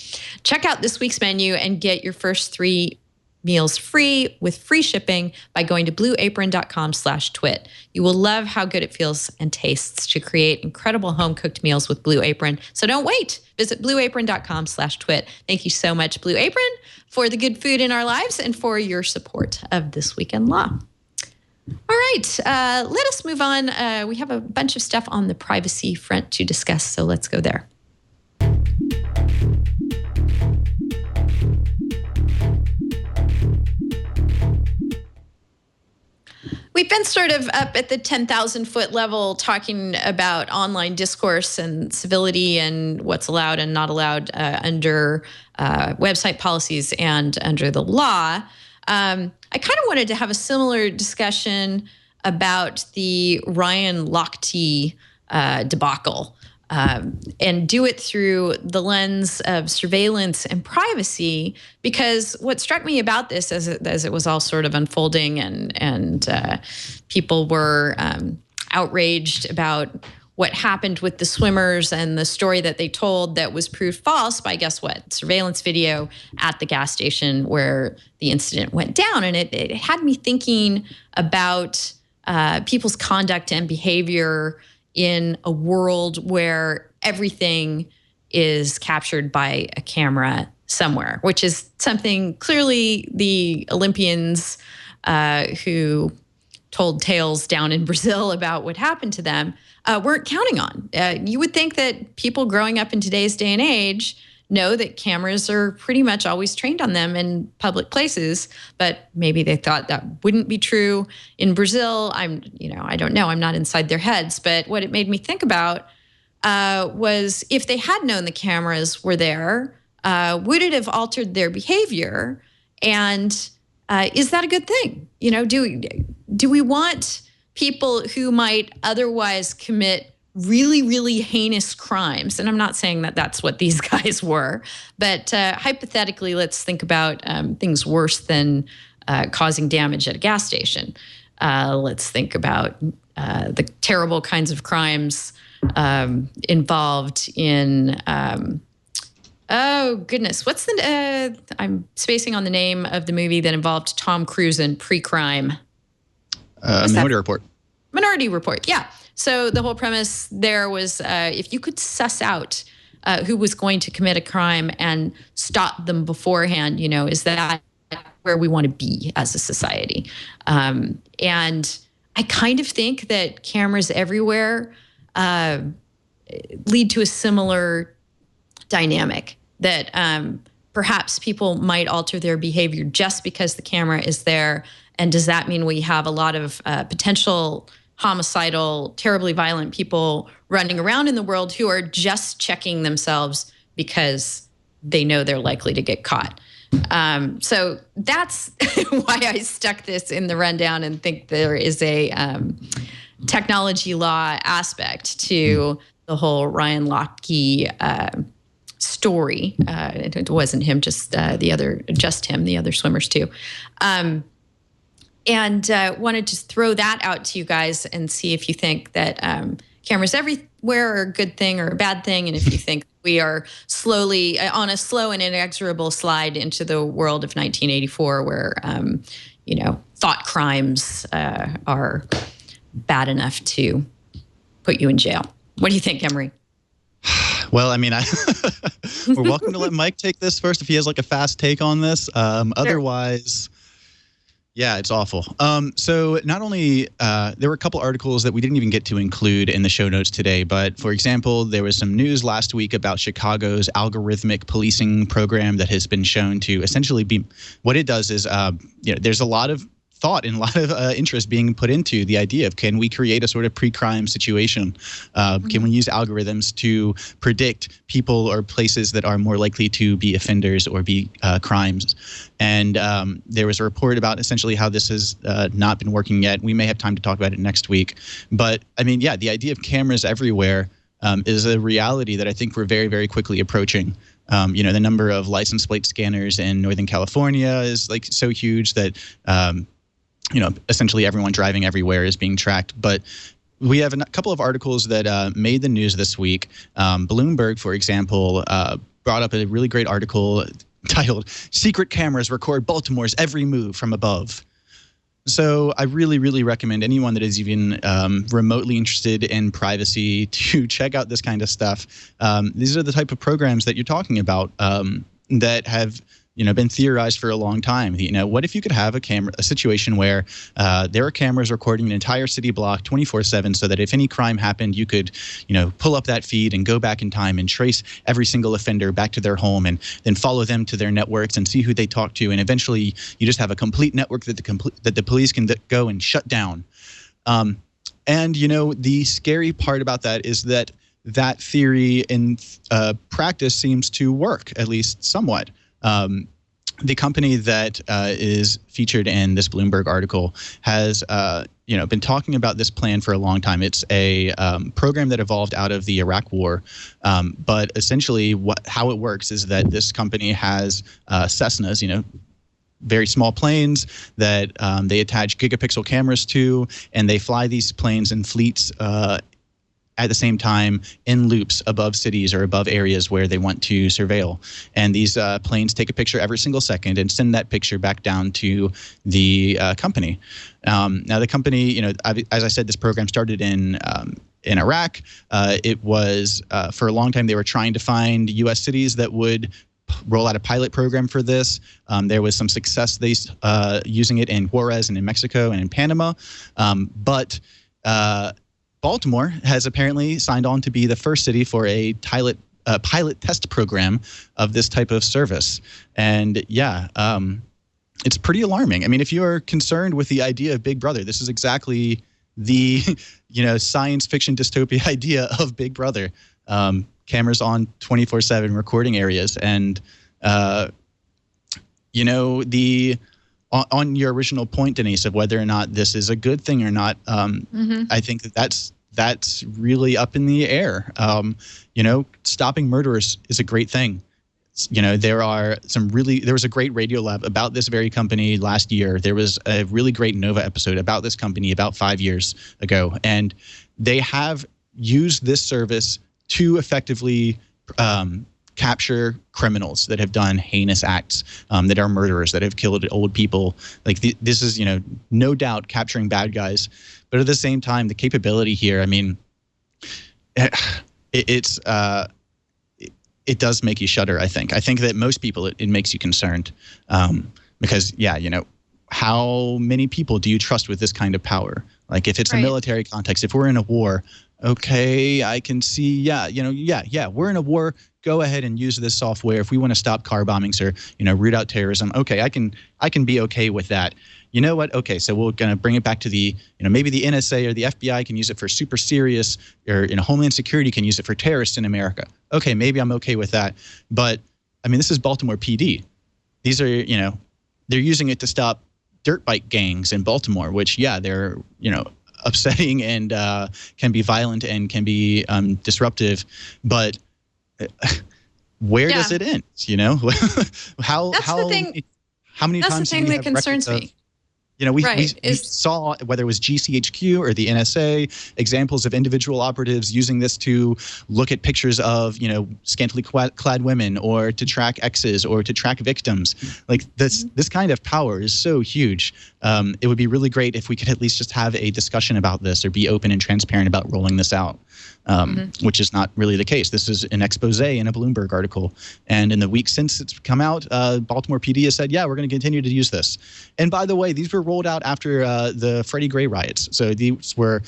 Speaker 1: Check out this week's menu and get your first 3 meals free with free shipping by going to blueapron.com/twit. You will love how good it feels and tastes to create incredible home-cooked meals with Blue Apron. So don't wait. Visit blueapron.com/twit. Thank you so much, Blue Apron, for the good food in our lives and for your support of This Week in Law. All right, let us move on. We have a bunch of stuff on the privacy front to discuss, so let's go there. We've been sort of up at the 10,000-foot level talking about online discourse and civility and what's allowed and not allowed under website policies and under the law. I kind of wanted to have a similar discussion about the Ryan Lochte debacle. And do it through the lens of surveillance and privacy, because what struck me about this as it was all sort of unfolding and people were outraged about what happened with the swimmers and the story that they told that was proved false by, guess what, surveillance video at the gas station where the incident went down. And it had me thinking about people's conduct and behavior in a world where everything is captured by a camera somewhere, which is something clearly the Olympians who told tales down in Brazil about what happened to them weren't counting on. You would think that people growing up in today's day and age know that cameras are pretty much always trained on them in public places, but maybe they thought that wouldn't be true in Brazil. I don't know. I'm not inside their heads, but what it made me think about was if they had known the cameras were there, would it have altered their behavior? And is that a good thing? You know, do we want people who might otherwise commit really, really heinous crimes? And I'm not saying that that's what these guys were, but hypothetically, let's think about things worse than causing damage at a gas station. Let's think about the terrible kinds of crimes involved in, oh goodness, what's the, I'm spacing on the name of the movie that involved Tom Cruise in pre-crime.
Speaker 6: Minority Report.
Speaker 1: Minority Report, yeah. So the whole premise there was if you could suss out who was going to commit a crime and stop them beforehand, you know, is that where we want to be as a society? And I kind of think that cameras everywhere lead to a similar dynamic, that perhaps people might alter their behavior just because the camera is there. And does that mean we have a lot of potential homicidal, terribly violent people running around in the world who are just checking themselves because they know they're likely to get caught? So that's why I stuck this in the rundown and think there is a technology law aspect to the whole Ryan Lochte story. It wasn't him, just the other swimmers too. And wanted to throw that out to you guys and see if you think that cameras everywhere are a good thing or a bad thing, and if you think we are slowly on a slow and inexorable slide into the world of 1984 where, thought crimes are bad enough to put you in jail. What do you think, Emery?
Speaker 6: Well, I mean, we're welcome to let Mike take this first if he has like a fast take on this. Sure. Otherwise... Yeah, it's awful. So not only there were a couple articles that we didn't even get to include in the show notes today, but for example, there was some news last week about Chicago's algorithmic policing program that has been shown to essentially be what it does is, there's a lot of thought and a lot of interest being put into the idea of, can we create a sort of pre-crime situation? Can we use algorithms to predict people or places that are more likely to be offenders or be crimes? And there was a report about essentially how this has not been working yet. We may have time to talk about it next week. But I mean, yeah, the idea of cameras everywhere is a reality that I think we're very, very quickly approaching. The number of license plate scanners in Northern California is like so huge that essentially everyone driving everywhere is being tracked. But we have a couple of articles that made the news this week. Bloomberg, for example, brought up a really great article titled "Secret Cameras Record Baltimore's Every Move from Above." So I really, really recommend anyone that is even remotely interested in privacy to check out this kind of stuff. These are the type of programs that you're talking about that have been theorized for a long time. What if you could have a situation where there are cameras recording an entire city block 24/7, so that if any crime happened, you could, pull up that feed and go back in time and trace every single offender back to their home, and then follow them to their networks and see who they talk to, and eventually you just have a complete network that the police can go and shut down. And the scary part about that is that theory in practice seems to work, at least somewhat. The company that is featured in this Bloomberg article has been talking about this plan for a long time. It's a program that evolved out of the Iraq War, but essentially how it works is that this company has Cessnas, very small planes that they attach gigapixel cameras to, and they fly these planes in fleets at the same time in loops above cities or above areas where they want to surveil. And these planes take a picture every single second and send that picture back down to the company. Now the company, as I said, this program started in Iraq. It was, for a long time, they were trying to find U.S. cities that would roll out a pilot program for this. There was some success using it in Juarez and in Mexico and in Panama. But Baltimore has apparently signed on to be the first city for a pilot test program of this type of service. And it's pretty alarming. I mean, if you are concerned with the idea of Big Brother, this is exactly the science fiction dystopia idea of Big Brother. Cameras on 24/7 recording areas. And on your original point, Denise, of whether or not this is a good thing or not, I think that's really up in the air. Stopping murderers is a great thing. There was a great Radio Lab about this very company last year. There was a really great Nova episode about this company about 5 years ago, and they have used this service to effectively capture criminals that have done heinous acts, that are murderers, that have killed old people. Like this is, no doubt capturing bad guys. But at the same time, the capability here, I mean, it does make you shudder, I think. I think that most people, it makes you concerned. Because, how many people do you trust with this kind of power? Like if it's a military context, if we're in a war, okay, I can see, we're in a war. Go ahead and use this software. If we want to stop car bombings or, root out terrorism, okay, I can be okay with that. You know what? Okay, so we're going to bring it back to the, maybe the NSA or the FBI can use it for super serious, or, Homeland Security can use it for terrorists in America. Okay, maybe I'm okay with that. But, I mean, this is Baltimore PD. These are, they're using it to stop dirt bike gangs in Baltimore, which, they're, upsetting and can be violent and can be disruptive. But where does it end? How many
Speaker 1: That's
Speaker 6: times
Speaker 1: the thing that concerns me.
Speaker 6: We saw, whether it was GCHQ or the NSA, examples of individual operatives using this to look at pictures of, scantily clad women, or to track exes, or to track victims. Like this kind of power is so huge. It would be really great if we could at least just have a discussion about this, or be open and transparent about rolling this out. Which is not really the case. This is an expose in a Bloomberg article. And in the week since it's come out, Baltimore PD has said, we're going to continue to use this. And by the way, these were rolled out after the Freddie Gray riots. So these were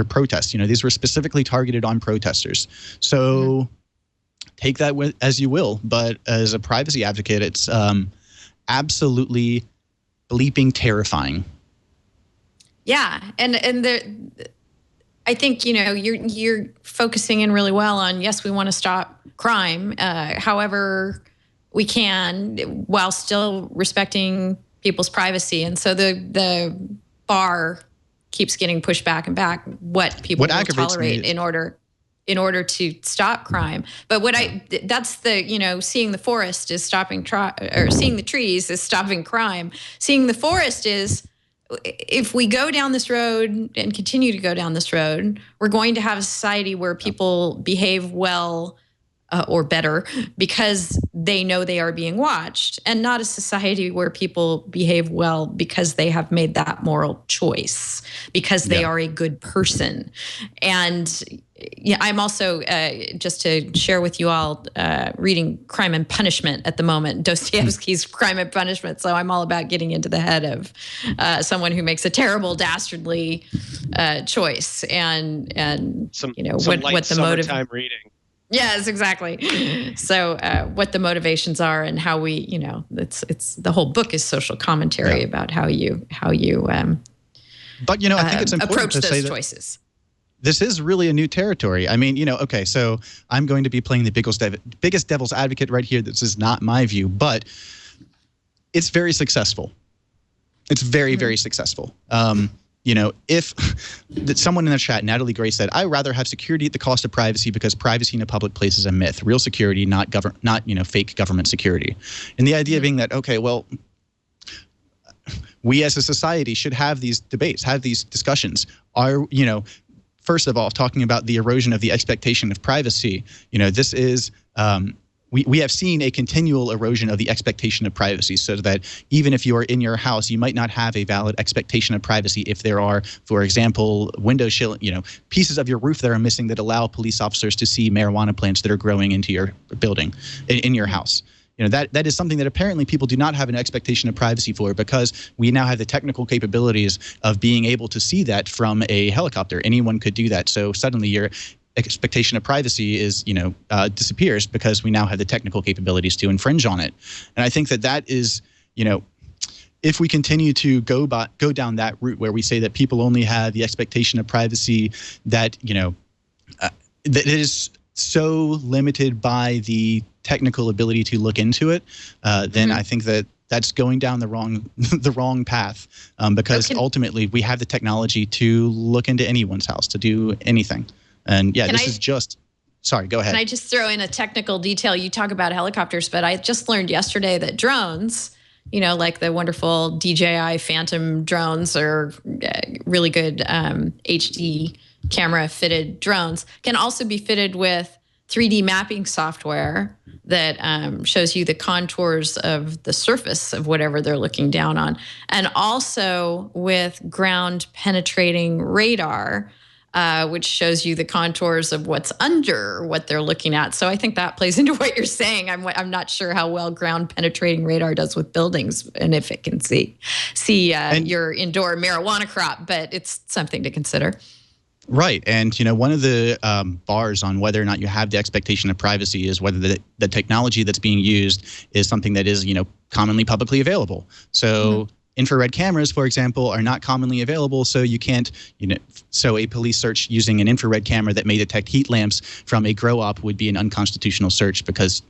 Speaker 6: protests. These were specifically targeted on protesters. So take that as you will. But as a privacy advocate, it's absolutely bleeping terrifying
Speaker 1: Yeah, and there, I think you're focusing in really well on, yes, we want to stop crime, however we can, while still respecting people's privacy. And so the bar keeps getting pushed back and back. What people will tolerate in order to stop crime. But that's the, seeing the forest is stopping or seeing the trees is stopping crime. Seeing the forest is, if we go down this road and continue to go down this road, we're going to have a society where people behave well or better because they know they are being watched, and not a society where people behave well because they have made that moral choice, because they are a good person. And I'm also, just to share with you all, reading Crime and Punishment at the moment, Dostoevsky's Crime and Punishment. So I'm all about getting into the head of someone who makes a terrible, dastardly choice, and
Speaker 5: some
Speaker 1: what the motive.
Speaker 5: Summertime reading.
Speaker 1: Yes, exactly. So what the motivations are, and how we, it's the whole book is social commentary about how you
Speaker 6: but I think it's important
Speaker 1: approach
Speaker 6: to
Speaker 1: those
Speaker 6: say that
Speaker 1: choices.
Speaker 6: This is really a new territory. I mean, okay, so I'm going to be playing the biggest devil's advocate right here. This is not my view, but it's very successful. It's very, very successful. If someone in the chat, Natalie Gray, said, "I rather have security at the cost of privacy because privacy in a public place is a myth. Real security, not fake government security." And the idea being that, okay, well, we as a society should have these debates, have these discussions. First of all, talking about the erosion of the expectation of privacy, this is we have seen a continual erosion of the expectation of privacy, so that even if you are in your house, you might not have a valid expectation of privacy if there are, for example, pieces of your roof that are missing that allow police officers to see marijuana plants that are growing into your building, in your house. That is something that apparently people do not have an expectation of privacy for, because we now have the technical capabilities of being able to see that from a helicopter. Anyone could do that. So suddenly your expectation of privacy is, disappears, because we now have the technical capabilities to infringe on it. And I think that is, if we continue to go down that route where we say that people only have the expectation of privacy that, that is so limited by the technical ability to look into it, then I think that's going down the wrong path, because ultimately we have the technology to look into anyone's house, to do anything. And sorry, go ahead.
Speaker 1: Can I just throw in a technical detail? You talk about helicopters, but I just learned yesterday that drones, like the wonderful DJI Phantom drones, or really good HD camera fitted drones, can also be fitted with 3D mapping software that shows you the contours of the surface of whatever they're looking down on, and also with ground penetrating radar, which shows you the contours of what's under what they're looking at. So I think that plays into what you're saying. I'm not sure how well ground penetrating radar does with buildings, and if it can see your indoor marijuana crop, but it's something to consider.
Speaker 6: Right. And, one of the bars on whether or not you have the expectation of privacy is whether the technology that's being used is something that is, commonly publicly available. So infrared cameras, for example, are not commonly available, so you can't, so a police search using an infrared camera that may detect heat lamps from a grow-op would be an unconstitutional search, because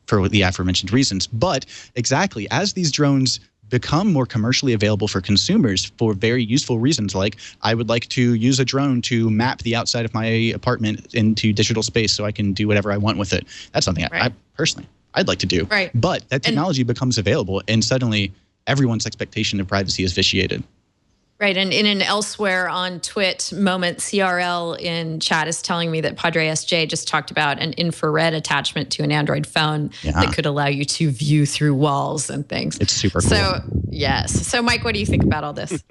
Speaker 6: for the aforementioned reasons. But exactly, as these drones become more commercially available for consumers for very useful reasons, like I would like to use a drone to map the outside of my apartment into digital space so I can do whatever I want with it. That's something I'd like to do.
Speaker 1: Right.
Speaker 6: But that technology becomes available, and suddenly everyone's expectation of privacy is vitiated.
Speaker 1: Right. And in an elsewhere on Twit moment, CRL in chat is telling me that Padre SJ just talked about an infrared attachment to an Android phone that could allow you to view through walls and things.
Speaker 6: It's super cool.
Speaker 1: So, yes. So, Mike, what do you think about all this?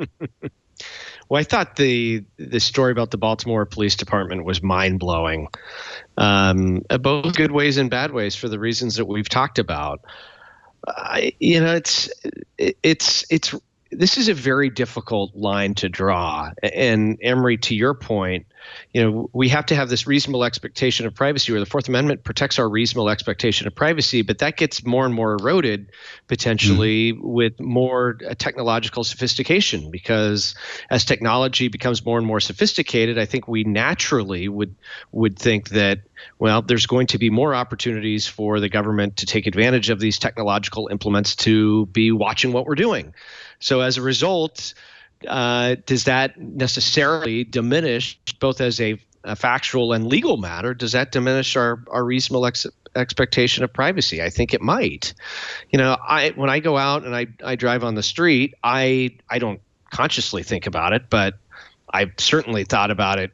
Speaker 5: Well, I thought the story about the Baltimore Police Department was mind-blowing, both good ways and bad ways, for the reasons that we've talked about. this is a very difficult line to draw. And Emery, to your point, we have to have this reasonable expectation of privacy, where the Fourth Amendment protects our reasonable expectation of privacy, but that gets more and more eroded potentially with more technological sophistication, because as technology becomes more and more sophisticated, I think we naturally would think that, well, there's going to be more opportunities for the government to take advantage of these technological implements to be watching what we're doing. So as a result, does that necessarily diminish, both as a factual and legal matter, does that diminish our reasonable expectation of privacy? I think it might. When I go out and I drive on the street, I don't consciously think about it, but I've certainly thought about it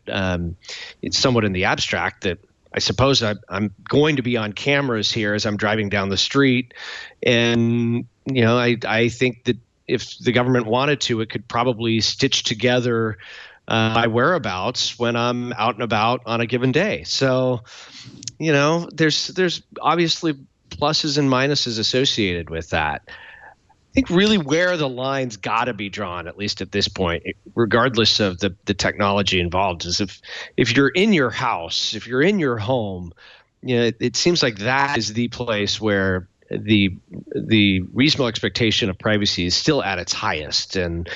Speaker 5: somewhat in the abstract, that I suppose I'm going to be on cameras here as I'm driving down the street. And, I think that if the government wanted to, it could probably stitch together my whereabouts when I'm out and about on a given day. So, there's obviously pluses and minuses associated with that. I think really where the line's got to be drawn, at least at this point, regardless of the technology involved, is if you're in your house, if you're in your home, it seems like that is the place where the reasonable expectation of privacy is still at its highest. And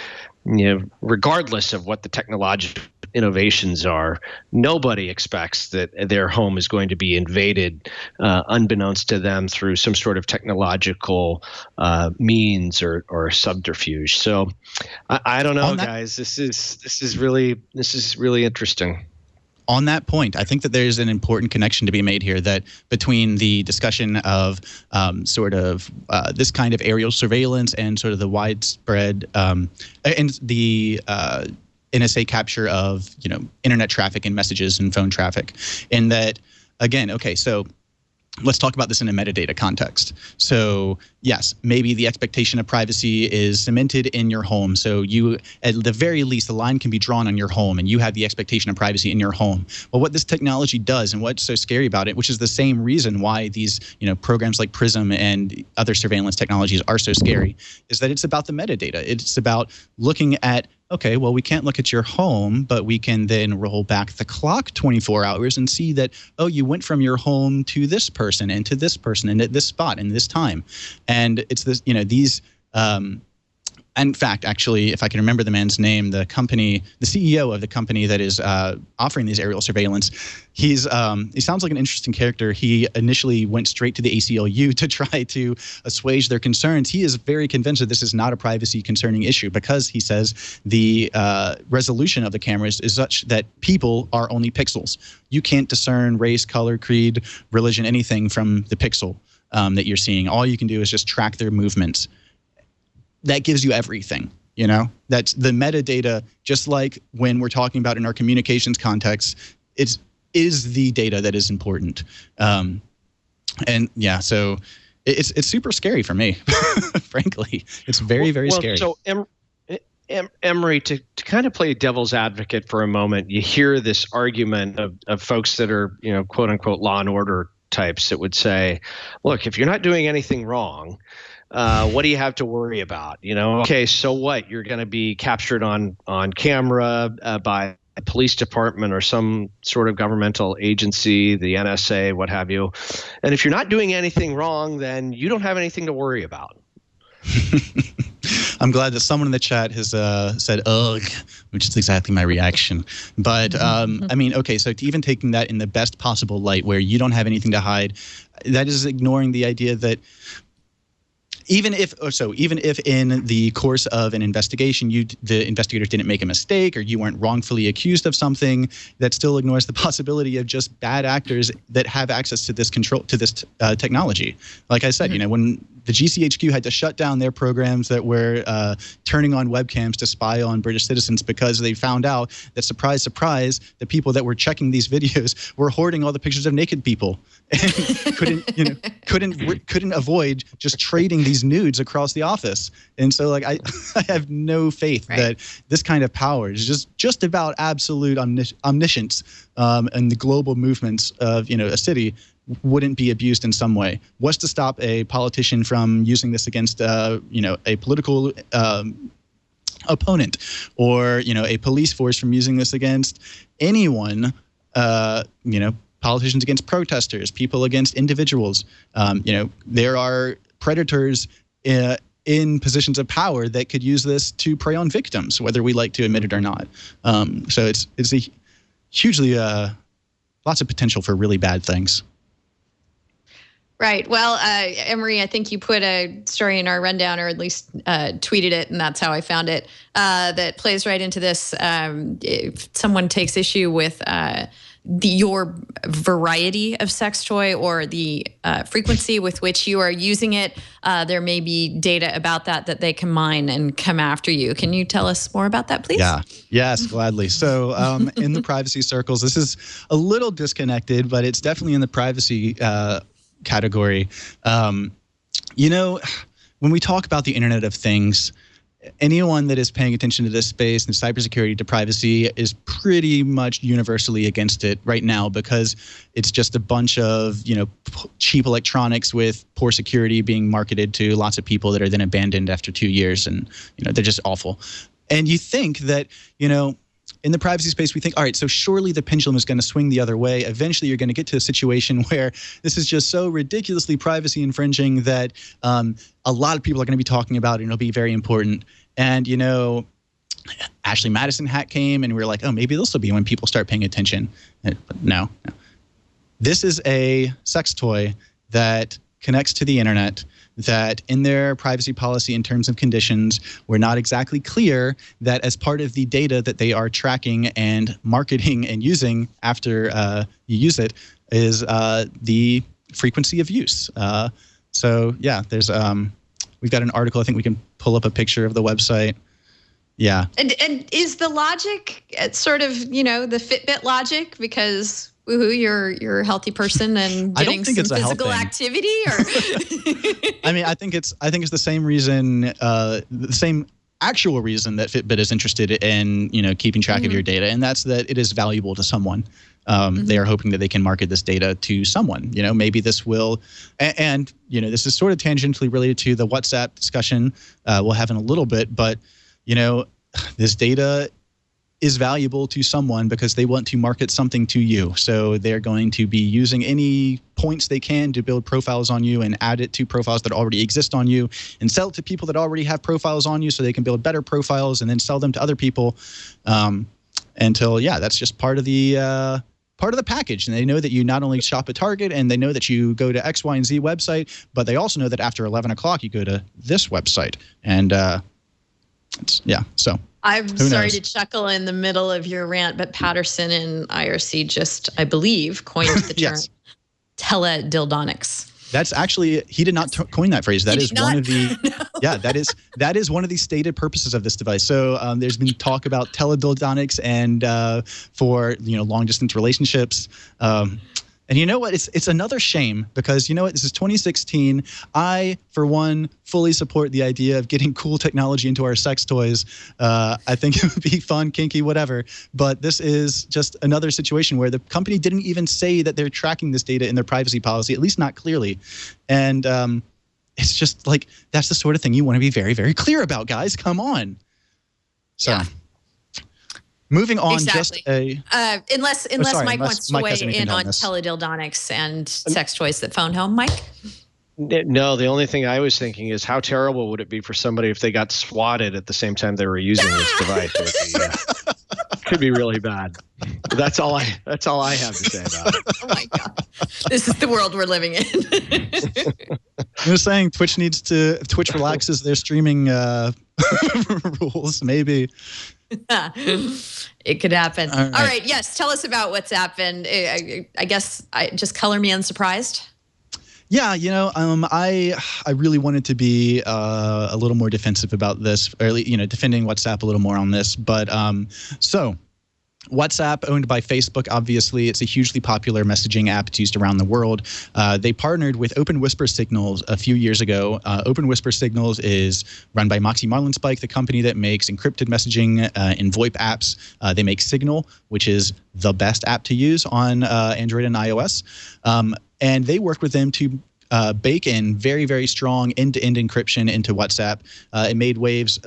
Speaker 5: regardless of what the technological innovations are, nobody expects that their home is going to be invaded unbeknownst to them through some sort of technological means or subterfuge. So I don't know, guys. This is really interesting.
Speaker 6: On that point, I think that there's an important connection to be made here, that between the discussion of this kind of aerial surveillance and sort of the widespread and the NSA capture of internet traffic and messages and phone traffic, and that, again, okay, so let's talk about this in a metadata context. So yes, maybe the expectation of privacy is cemented in your home. So you, at the very least, the line can be drawn on your home, and you have the expectation of privacy in your home. Well, what this technology does, and what's so scary about it, which is the same reason why these programs like PRISM and other surveillance technologies are so scary, is that it's about the metadata. It's about looking at, okay, well, we can't look at your home, but we can then roll back the clock 24 hours and see that, oh, you went from your home to this person and to this person and at this spot and this time. And it's this, in fact, actually, if I can remember the man's name, the CEO of the company that is offering these aerial surveillance, he sounds like an interesting character. He initially went straight to the ACLU to try to assuage their concerns. He is very convinced that this is not a privacy concerning issue, because he says the resolution of the cameras is such that people are only pixels. You can't discern race, color, creed, religion, anything from the pixel that you're seeing. All you can do is just track their movements. That gives you everything, That's the metadata, just like when we're talking about in our communications context, is the data that is important. And yeah, so it's super scary for me, frankly. It's very, very scary.
Speaker 5: So Emery, to kind of play devil's advocate for a moment, you hear this argument of folks that are, quote unquote, law and order types that would say, look, if you're not doing anything wrong, what do you have to worry about? Okay, so what? You're going to be captured on camera by a police department or some sort of governmental agency, the NSA, what have you. And if you're not doing anything wrong, then you don't have anything to worry about.
Speaker 6: I'm glad that someone in the chat has said, ugh, which is exactly my reaction. But I mean, okay, so even taking that in the best possible light, where you don't have anything to hide, that is ignoring the idea that even if in the course of an investigation, the investigators didn't make a mistake, or you weren't wrongfully accused of something, that still ignores the possibility of just bad actors that have access to this technology. Like I said, when the GCHQ had to shut down their programs that were turning on webcams to spy on British citizens because they found out that, surprise, surprise, the people that were checking these videos were hoarding all the pictures of naked people and couldn't avoid just trading these nudes across the office. And so, like, I have no faith that this kind of power is just about absolute omniscience and the global movements of a city wouldn't be abused in some way. What's to stop a politician from using this against a political opponent, or a police force from using this against anyone. Politicians against protesters, people against individuals. There are predators in positions of power that could use this to prey on victims, whether we like to admit it or not. So it's a hugely lots of potential for really bad things.
Speaker 1: Right. Well, Emery, I think you put a story in our rundown, or at least tweeted it, and that's how I found it, that plays right into this. If someone takes issue with your variety of sex toy or the frequency with which you are using it, there may be data about that they can mine and come after you. Can you tell us more about that, please?
Speaker 6: Yeah. Yes, gladly. So in the privacy circles, this is a little disconnected, but it's definitely in the privacy category. When we talk about the Internet of Things, anyone that is paying attention to this space and cybersecurity to privacy is pretty much universally against it right now, because it's just a bunch of cheap electronics with poor security being marketed to lots of people that are then abandoned after 2 years, and they're just awful. And you think that in the privacy space, we think, all right, so surely the pendulum is going to swing the other way. Eventually, you're going to get to a situation where this is just so ridiculously privacy infringing that a lot of people are going to be talking about it, and it'll be very important. And, Ashley Madison hack came, and we were like, oh, maybe this will be when people start paying attention. But no. This is a sex toy that connects to the internet, that in their privacy policy and terms and conditions, we're not exactly clear that as part of the data that they are tracking and marketing and using after you use it is the frequency of use. So yeah, there's we've got an article. I think we can pull up a picture of the website. Yeah.
Speaker 1: And is the logic sort of the Fitbit logic, because woohoo, you're a healthy person and getting some physical activity, or
Speaker 6: I mean, I think it's the same reason, the same actual reason that Fitbit is interested in keeping track of your data, and that's that it is valuable to someone. They are hoping that they can market this data to someone. Maybe this will, and this is sort of tangentially related to the WhatsApp discussion we'll have in a little bit, but this data is valuable to someone because they want to market something to you. So they're going to be using any points they can to build profiles on you and add it to profiles that already exist on you and sell it to people that already have profiles on you so they can build better profiles and then sell them to other people until, that's just part of the package. And they know that you not only shop at Target, and they know that you go to X, Y, and Z website, but they also know that after 11 o'clock you go to this website. And so
Speaker 1: I'm sorry to chuckle in the middle of your rant, but Patterson and IRC just, I believe, coined the term teledildonics.
Speaker 6: That's actually, he did not coin that phrase. That is one of the, that is one of the stated purposes of this device. So there's been talk about teledildonics and for long distance relationships. And you know what? It's another shame, because this is 2016. I, for one, fully support the idea of getting cool technology into our sex toys. I think it would be fun, kinky, whatever. But this is just another situation where the company didn't even say that they're tracking this data in their privacy policy, at least not clearly. And it's just like, that's the sort of thing you want to be very, very clear about, guys. Come on. So. Yeah. Moving on,
Speaker 1: exactly. Unless Mike wants to weigh in on teledildonics and sex toys that phone home. Mike?
Speaker 5: No, the only thing I was thinking is, how terrible would it be for somebody if they got swatted at the same time they were using this device? It could be really bad. But that's all I have to say about it.
Speaker 1: Oh my God, this is the world we're living in.
Speaker 6: You're saying Twitch relaxes their streaming rules, maybe.
Speaker 1: It could happen. All right. Yes. Tell us about WhatsApp, and I guess just color me unsurprised.
Speaker 6: Yeah, I really wanted to be a little more defensive about this, or defending WhatsApp a little more on this. But so WhatsApp, owned by Facebook, obviously, it's a hugely popular messaging app. It's used around the world. They partnered with Open Whisper Signals a few years ago. Open Whisper Signals is run by Moxie Marlinspike, the company that makes encrypted messaging in VoIP apps. They make Signal, which is the best app to use on Android and iOS. And they worked with them to bake in very, very strong end-to-end encryption into WhatsApp. It made waves,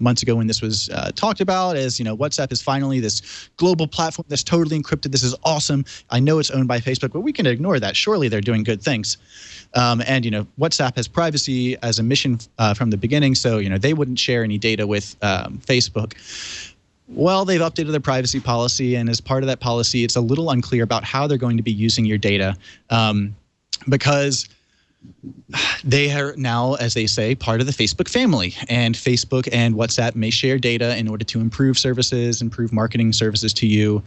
Speaker 6: months ago when this was talked about as, WhatsApp is finally this global platform that's totally encrypted. This is awesome. I know it's owned by Facebook, but we can ignore that. Surely they're doing good things. And WhatsApp has privacy as a mission from the beginning, so they wouldn't share any data with Facebook. Well, they've updated their privacy policy, and as part of that policy, it's a little unclear about how they're going to be using your data, because they are now, as they say, part of the Facebook family, and Facebook and WhatsApp may share data in order to improve services, improve marketing services to you.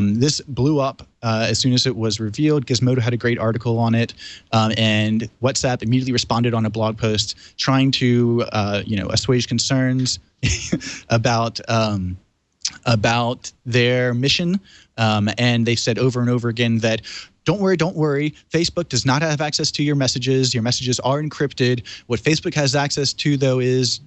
Speaker 6: This blew up as soon as it was revealed. Gizmodo had a great article on it, and WhatsApp immediately responded on a blog post trying to, assuage concerns about their mission. And they said over and over again that don't worry. Facebook does not have access to your messages. Your messages are encrypted. What Facebook has access to, though, is,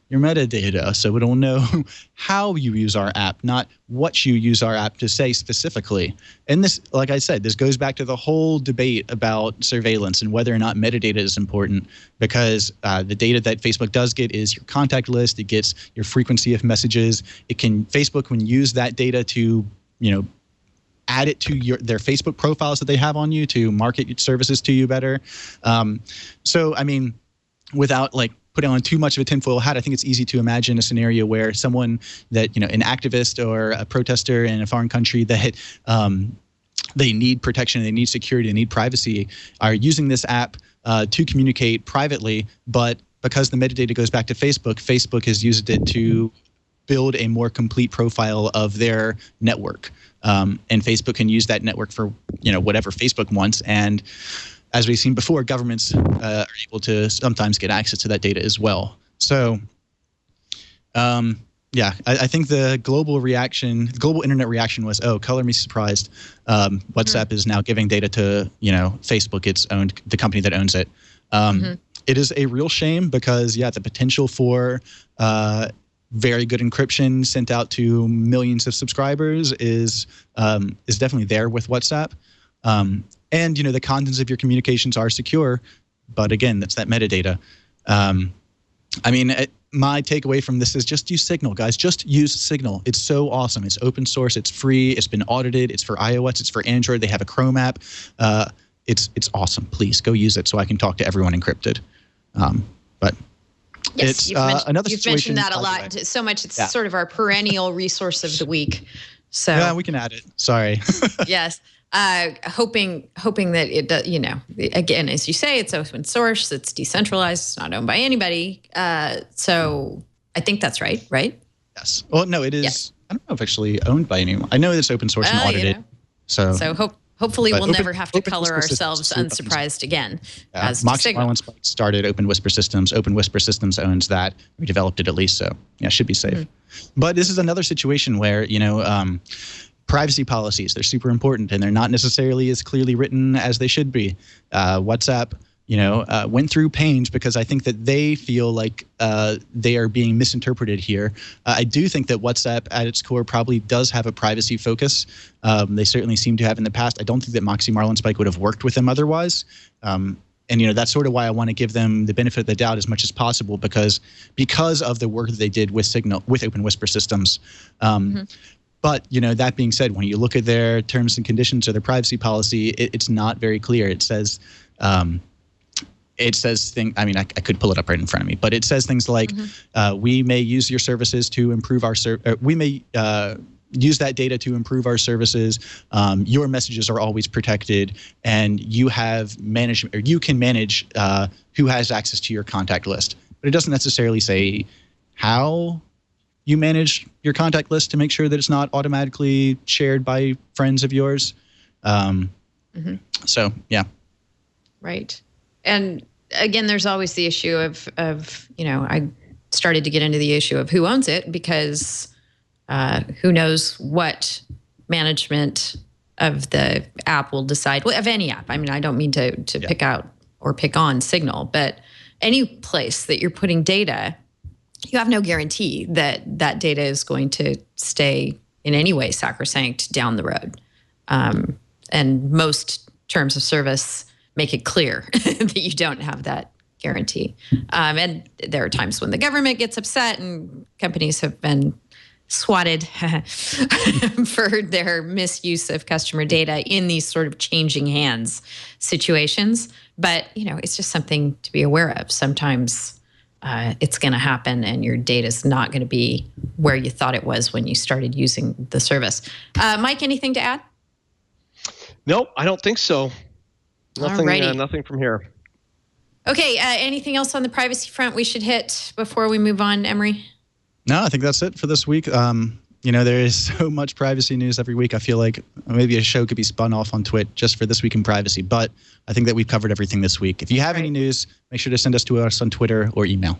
Speaker 6: your metadata. So it'll know how you use our app, not what you use our app to say specifically. And this, like I said, this goes back to the whole debate about surveillance and whether or not metadata is important, because the data that Facebook does get is your contact list. It gets your frequency of messages. Facebook can use that data to, add it to their Facebook profiles that they have on you to market services to you better. So, I mean, without putting on too much of a tinfoil hat, I think it's easy to imagine a scenario where someone that, an activist or a protester in a foreign country that they need protection, they need security, they need privacy, are using this app to communicate privately, but because the metadata goes back to Facebook, Facebook has used it to build a more complete profile of their network. And Facebook can use that network for, whatever Facebook wants. And as we've seen before, governments are able to sometimes get access to that data as well. So, I think the global internet reaction was, oh, color me surprised. WhatsApp is now giving data to, Facebook, the company that owns it. It is a real shame because, the potential for very good encryption sent out to millions of subscribers is definitely there with WhatsApp. And, the contents of your communications are secure, but again, that's that metadata. My takeaway from this is just use Signal, guys. Just use Signal. It's so awesome. It's open source. It's free. It's been audited. It's for iOS. It's for Android. They have a Chrome app. It's awesome. Please go use it so I can talk to everyone encrypted. But
Speaker 1: yes,
Speaker 6: it's
Speaker 1: you've
Speaker 6: another situation.
Speaker 1: You've mentioned that a lot. So much. It's sort of our perennial resource of the week. So
Speaker 6: yeah, we can add it. Sorry.
Speaker 1: Yes. Hoping that it does, again, as you say, it's open source, it's decentralized, it's not owned by anybody. So I think that's right?
Speaker 6: Yes. Well, no, it is.
Speaker 1: Yes.
Speaker 6: I don't know if actually owned by anyone. I know it's open source and audited.
Speaker 1: So hopefully we'll never have to color ourselves unsurprised again. As
Speaker 6: Moxie Marlin Spike started Open Whisper Systems. Open Whisper Systems owns that. We developed it at least, so should be safe. But this is another situation where, privacy policies, they're super important and they're not necessarily as clearly written as they should be. WhatsApp, went through pains because I think that they feel like they are being misinterpreted here. I do think that WhatsApp at its core probably does have a privacy focus. They certainly seem to have in the past. I don't think that Moxie Marlin Spike would have worked with them otherwise. And that's sort of why I want to give them the benefit of the doubt as much as possible because of the work that they did with Signal, with Open Whisper Systems. But, that being said, when you look at their terms and conditions or their privacy policy, it's not very clear. It says things, I could pull it up right in front of me, but it says things like, we may use your services to improve our we may use that data to improve our services. Your messages are always protected, and you have management, or you can manage who has access to your contact list. But it doesn't necessarily say how you manage your contact list to make sure that it's not automatically shared by friends of yours. So, yeah. Right.
Speaker 1: And again, there's always the issue of I started to get into the issue of who owns it because who knows what management of the app will decide, of any app. I don't mean to pick out or pick on Signal, but any place that you're putting data, you have no guarantee that that data is going to stay in any way sacrosanct down the road. And most terms of service make it clear that you don't have that guarantee. And there are times when the government gets upset, and companies have been swatted for their misuse of customer data in these sort of changing hands situations. But, it's just something to be aware of. Sometimes it's going to happen and your data is not going to be where you thought it was when you started using the service. Mike, anything to add?
Speaker 5: Nope, I don't think so. Nothing from here.
Speaker 1: Okay, anything else on the privacy front we should hit before we move on, Emery?
Speaker 6: No, I think that's it for this week. There is so much privacy news every week. I feel like maybe a show could be spun off on Twit just for This Week in Privacy. But I think that we've covered everything this week. If you have any news, make sure to send us on Twitter or email.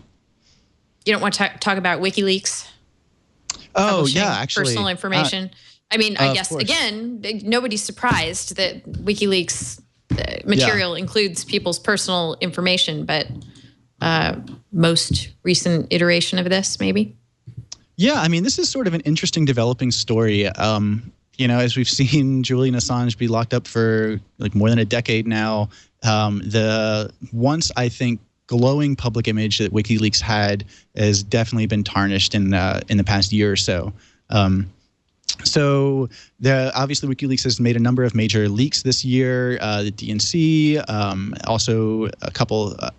Speaker 1: You don't want to talk about WikiLeaks?
Speaker 6: Oh, yeah, actually.
Speaker 1: Personal information. I guess, again, nobody's surprised that WikiLeaks material includes people's personal information, but most recent iteration of this, maybe?
Speaker 6: Yeah, this is sort of an interesting developing story. As we've seen Julian Assange be locked up for more than a decade now, the once, I think, glowing public image that WikiLeaks had has definitely been tarnished in the past year or so. So obviously WikiLeaks has made a number of major leaks this year. The DNC, also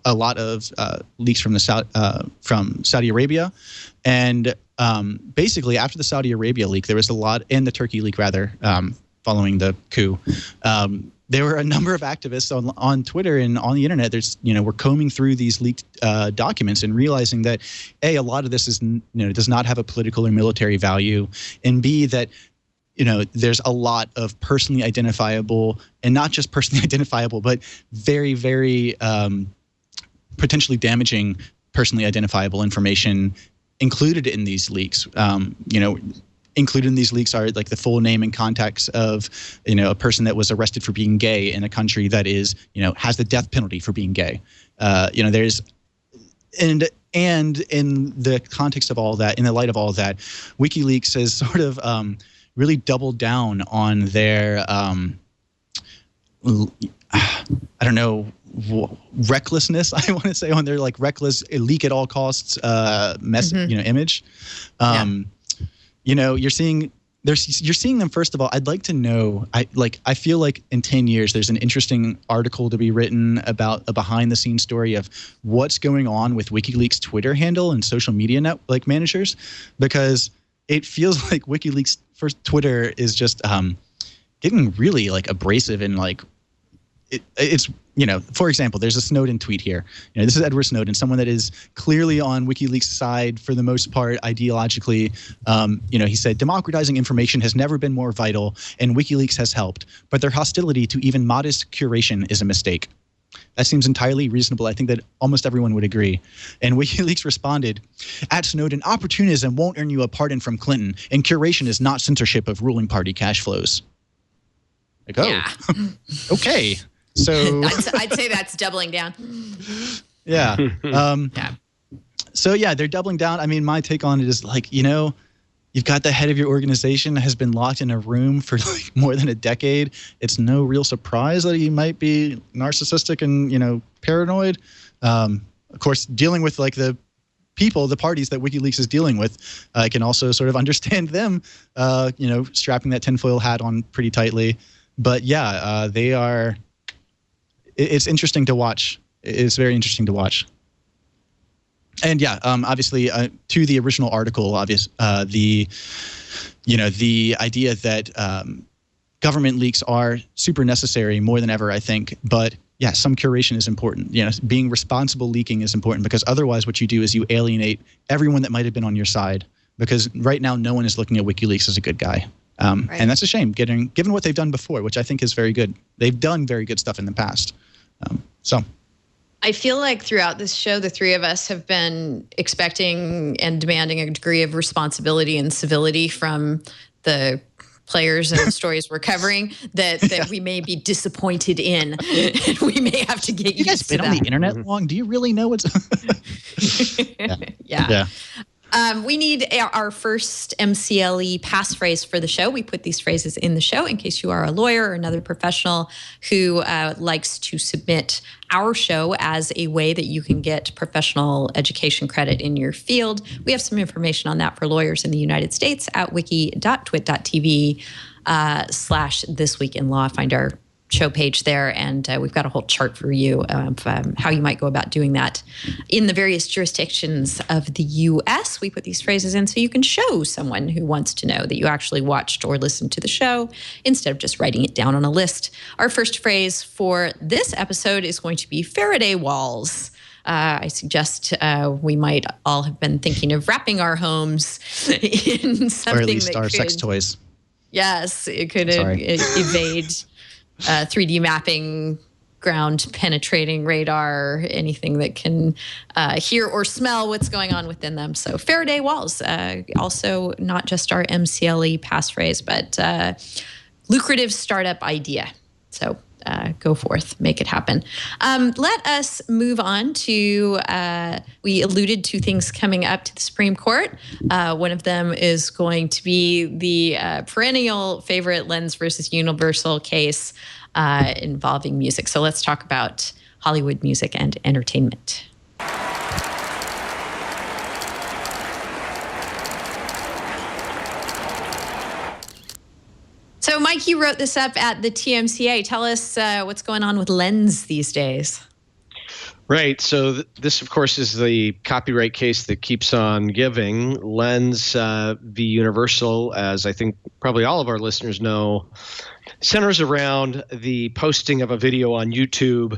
Speaker 6: a lot of leaks from Saudi Arabia, and basically after the Saudi Arabia leak, there was a lot, and the Turkey leak rather, following the coup. There were a number of activists on Twitter and on the internet. We're combing through these leaked documents and realizing that A, a lot of this is does not have a political or military value, and B, that there's a lot of personally identifiable, and not just personally identifiable, but very, very potentially damaging personally identifiable information included in these leaks. Included in these leaks are the full name and contacts of a person that was arrested for being gay in a country that is has the death penalty for being gay. There's and in the context of all that, in the light of all that, WikiLeaks has sort of really doubled down on their recklessness, I want to say, on their reckless reckless at all costs image. You're seeing them. First of all, I'd like to know. I feel like in 10 years, there's an interesting article to be written about a behind-the-scenes story of what's going on with WikiLeaks' Twitter handle and social media managers, because it feels like WikiLeaks for Twitter is just getting really abrasive and it's for example, there's a Snowden tweet here. This is Edward Snowden, someone that is clearly on WikiLeaks' side for the most part ideologically. He said, democratizing information has never been more vital, and WikiLeaks has helped, but their hostility to even modest curation is a mistake. That seems entirely reasonable. I think that almost everyone would agree. And WikiLeaks responded, at Snowden, opportunism won't earn you a pardon from Clinton, and curation is not censorship of ruling party cash flows.
Speaker 1: Yeah.
Speaker 6: Okay. So
Speaker 1: I'd say that's doubling down.
Speaker 6: Yeah. So yeah, they're doubling down. My take on it is you've got the head of your organization has been locked in a room for more than a decade. It's no real surprise that he might be narcissistic and paranoid. Of course, dealing with the parties that WikiLeaks is dealing with, I can also sort of understand them, strapping that tinfoil hat on pretty tightly. But yeah, they are. It's interesting to watch. It's very interesting to watch. And yeah, obviously, to the original article, the idea that government leaks are super necessary more than ever, I think. But yeah, some curation is important. Being responsible leaking is important, because otherwise what you do is you alienate everyone that might have been on your side, because right now no one is looking at WikiLeaks as a good guy. Right. And that's a shame, given what they've done before, which I think is very good. They've done very good stuff in the past. So
Speaker 1: I feel like throughout this show, the three of us have been expecting and demanding a degree of responsibility and civility from the players and the stories we're covering that we may be disappointed in. And we may have to get
Speaker 6: you guys been on the internet long? Do you really know what's
Speaker 1: Yeah. We need our first MCLE passphrase for the show. We put these phrases in the show in case you are a lawyer or another professional who likes to submit our show as a way that you can get professional education credit in your field. We have some information on that for lawyers in the United States at wiki.twit.tv/thisweekinlaw. Find our show page there, and we've got a whole chart for you of how you might go about doing that in the various jurisdictions of the U.S. We put these phrases in so you can show someone who wants to know that you actually watched or listened to the show instead of just writing it down on a list. Our first phrase for this episode is going to be Faraday walls. I suggest we might all have been thinking of wrapping our homes in something,
Speaker 6: or at least
Speaker 1: that
Speaker 6: our
Speaker 1: could,
Speaker 6: sex toys.
Speaker 1: Yes, it could evade 3D mapping, ground penetrating radar, anything that can hear or smell what's going on within them. So Faraday walls, also not just our MCLE passphrase, but lucrative startup idea. So go forth, make it happen. Let us move on to, we alluded to things coming up to the Supreme Court. One of them is going to be the perennial favorite Lens versus Universal case involving music. So let's talk about Hollywood music and entertainment. So, Mike, you wrote this up at the TMCA. Tell us what's going on with Lens these days.
Speaker 5: Right. So this, of course, is the copyright case that keeps on giving. Lens v. Universal, as I think probably all of our listeners know, centers around the posting of a video on YouTube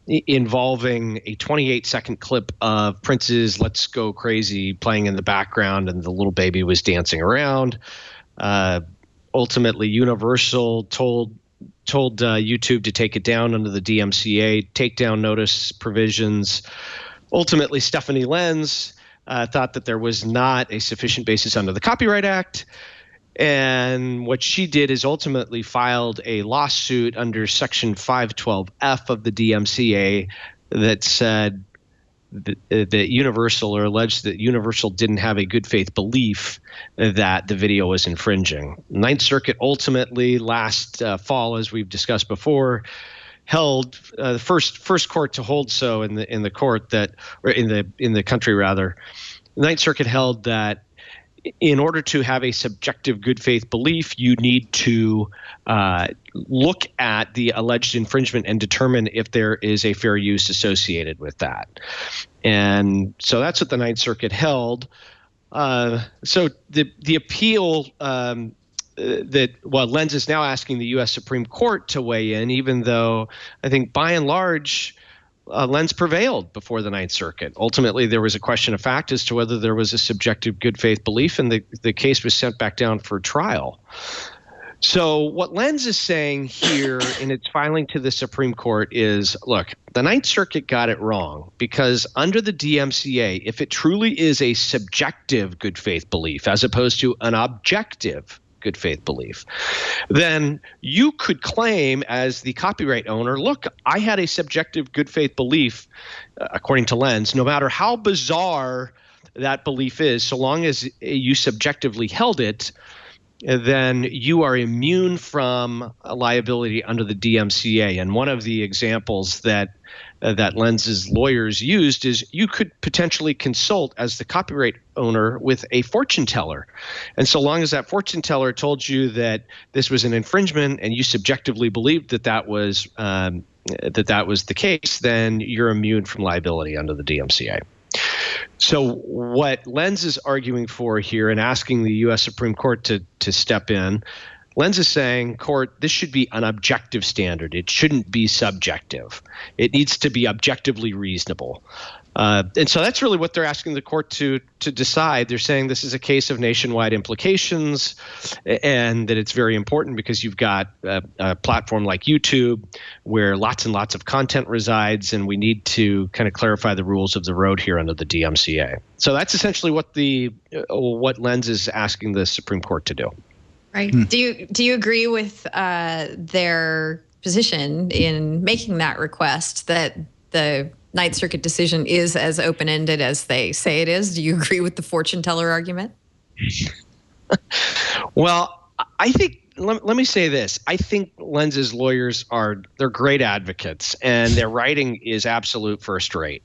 Speaker 5: involving a 28-second clip of Prince's Let's Go Crazy playing in the background, and the little baby was dancing around. Ultimately, Universal told YouTube to take it down under the DMCA takedown notice provisions. Ultimately, Stephanie Lenz thought that there was not a sufficient basis under the Copyright Act. And what she did is ultimately filed a lawsuit under Section 512F of the DMCA that said that Universal, or alleged that Universal didn't have a good faith belief that the video was infringing. Ninth Circuit ultimately last fall, as we've discussed before, held the first court to hold so in the court that, or in the country rather. Ninth Circuit held that in order to have a subjective good faith belief, you need to look at the alleged infringement and determine if there is a fair use associated with that. And so that's what the Ninth Circuit held. So the appeal that Lens is now asking the U.S. Supreme Court to weigh in, even though I think by and large Lens prevailed before the Ninth Circuit. Ultimately, there was a question of fact as to whether there was a subjective good faith belief, and the case was sent back down for trial. So what Lens is saying here in its filing to the Supreme Court is, look, the Ninth Circuit got it wrong, because under the DMCA, if it truly is a subjective good faith belief as opposed to an objective good faith belief, then you could claim as the copyright owner, look, I had a subjective good faith belief, according to Lens, no matter how bizarre that belief is, so long as you subjectively held it, then you are immune from liability under the DMCA. And one of the examples that Lens's lawyers used is you could potentially consult as the copyright owner with a fortune teller. And so long as that fortune teller told you that this was an infringement and you subjectively believed that was the case, then you're immune from liability under the DMCA. So what Lens is arguing for here and asking the U.S. Supreme Court to step in, Lens is saying, court, this should be an objective standard. It shouldn't be subjective. It needs to be objectively reasonable. And so that's really what they're asking the court to decide. They're saying this is a case of nationwide implications, and that it's very important because you've got a platform like YouTube where lots and lots of content resides, and we need to kind of clarify the rules of the road here under the DMCA. So that's essentially what Lens is asking the Supreme Court to do.
Speaker 1: Right. Do you agree with their position in making that request that the Ninth Circuit decision is as open-ended as they say it is. Do you agree with the fortune teller argument?
Speaker 5: Well, I think, let me say this. I think Lenz's lawyers they're great advocates, and their writing is absolute first rate.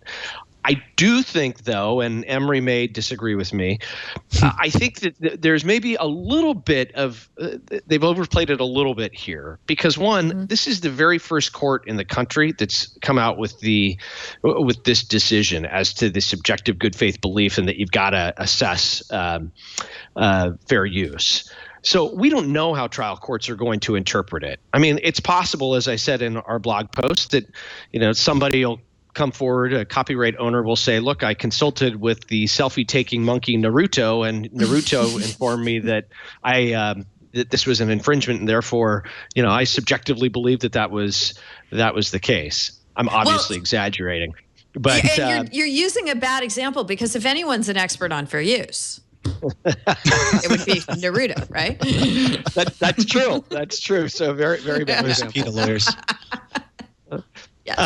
Speaker 5: I do think, though, and Emery may disagree with me, I think that there's maybe a little bit of they've overplayed it a little bit here because, one, this is the very first court in the country that's come out with this decision as to the subjective good faith belief and that you've got to assess fair use. So we don't know how trial courts are going to interpret it. I mean, it's possible, as I said in our blog post, that somebody will come forward, a copyright owner will say, look, I consulted with the selfie-taking monkey Naruto, and Naruto informed me that that this was an infringement, and therefore, I subjectively believe that was the case. I'm obviously exaggerating. But
Speaker 1: you're using a bad example because if anyone's an expert on fair use, it would be Naruto, right?
Speaker 5: That's true. That's true. So very, very bad example.
Speaker 6: Lawyers.
Speaker 1: Yes.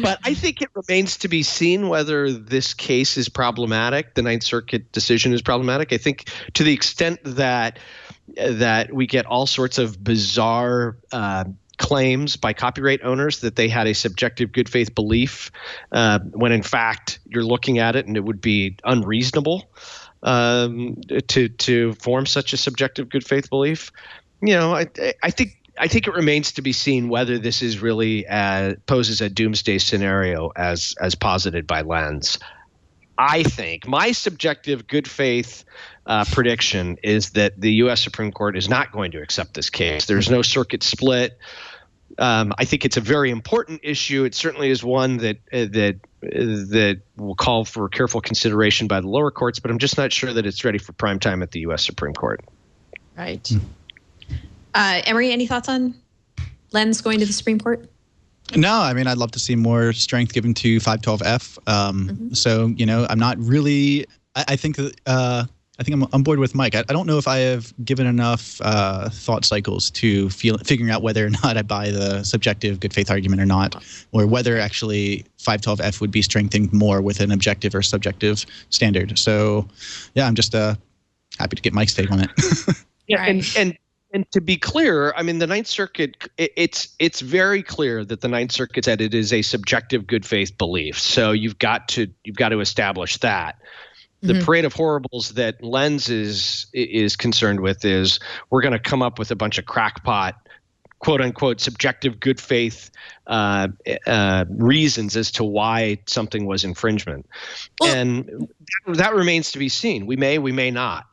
Speaker 5: But I think it remains to be seen whether this case is problematic. The Ninth Circuit decision is problematic. I think to the extent that we get all sorts of bizarre claims by copyright owners that they had a subjective good faith belief, when in fact you're looking at it and it would be unreasonable to form such a subjective good faith belief. I think it remains to be seen whether this is really poses a doomsday scenario as posited by Lenz. I think my subjective good faith prediction is that the U.S. Supreme Court is not going to accept this case. There's no circuit split. I think it's a very important issue. It certainly is one that will call for careful consideration by the lower courts, but I'm just not sure that it's ready for prime time at the U.S. Supreme Court.
Speaker 1: Right. Emery, any thoughts on Lenz going to the Supreme Court?
Speaker 6: No, I mean, I'd love to see more strength given to 512F. So, I'm not really. I think that I think I'm on board with Mike. I don't know if I have given enough thought cycles to figuring out whether or not I buy the subjective good faith argument or not, or whether actually 512F would be strengthened more with an objective or subjective standard. So, yeah, I'm just happy to get Mike's take on it.
Speaker 5: Yeah,
Speaker 1: right.
Speaker 5: And to be clear, I mean, the Ninth Circuit, it's very clear that the Ninth Circuit said it is a subjective good faith belief. So you've got to establish that. The parade of horribles that Lenz is concerned with is we're going to come up with a bunch of crackpot, quote unquote, subjective good faith reasons as to why something was infringement, and that remains to be seen. We may not.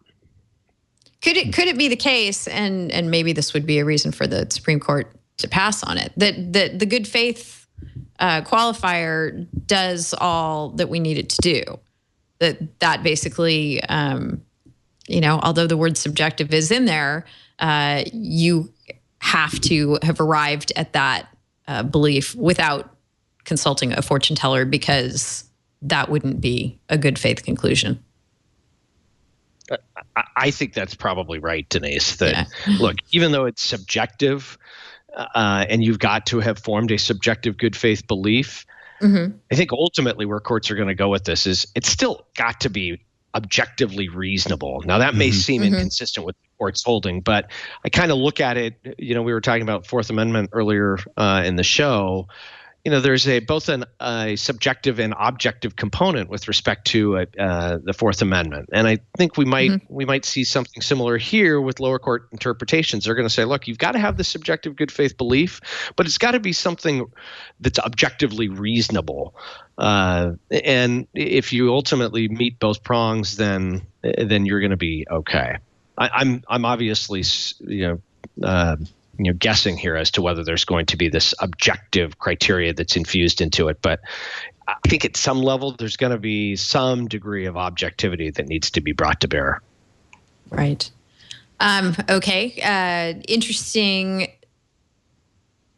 Speaker 1: Could it be the case, and maybe this would be a reason for the Supreme Court to pass on it, that the good faith qualifier does all that we need it to do? That basically, although the word subjective is in there, you have to have arrived at that belief without consulting a fortune teller, because that wouldn't be a good faith conclusion.
Speaker 5: I think that's probably right, Denise. That look, even though it's subjective, and you've got to have formed a subjective good faith belief, I think ultimately where courts are going to go with this is it's still got to be objectively reasonable. Now that may seem inconsistent with the court's holding, but I kind of look at it. We were talking about Fourth Amendment earlier in the show. There's both a subjective and objective component with respect to the Fourth Amendment, and I think we might see something similar here with lower court interpretations. They're going to say, look, you've got to have the subjective good faith belief, but it's got to be something that's objectively reasonable. And if you ultimately meet both prongs, then you're going to be okay. I'm obviously guessing here as to whether there's going to be this objective criteria that's infused into it. But I think at some level, there's going to be some degree of objectivity that needs to be brought to bear.
Speaker 1: Right. Okay. Interesting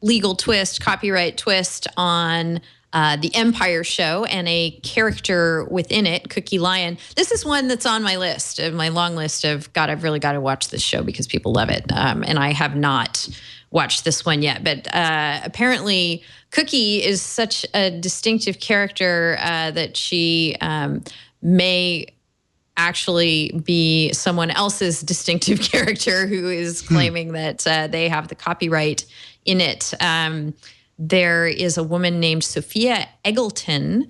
Speaker 1: legal twist, copyright twist on the Empire show and a character within it, Cookie Lion. This is one that's on my list, my long list of, God, I've really got to watch this show because people love it. And I have not watched this one yet, but apparently Cookie is such a distinctive character that she may actually be someone else's distinctive character who is claiming that they have the copyright in it. There is a woman named Sophia Eggleton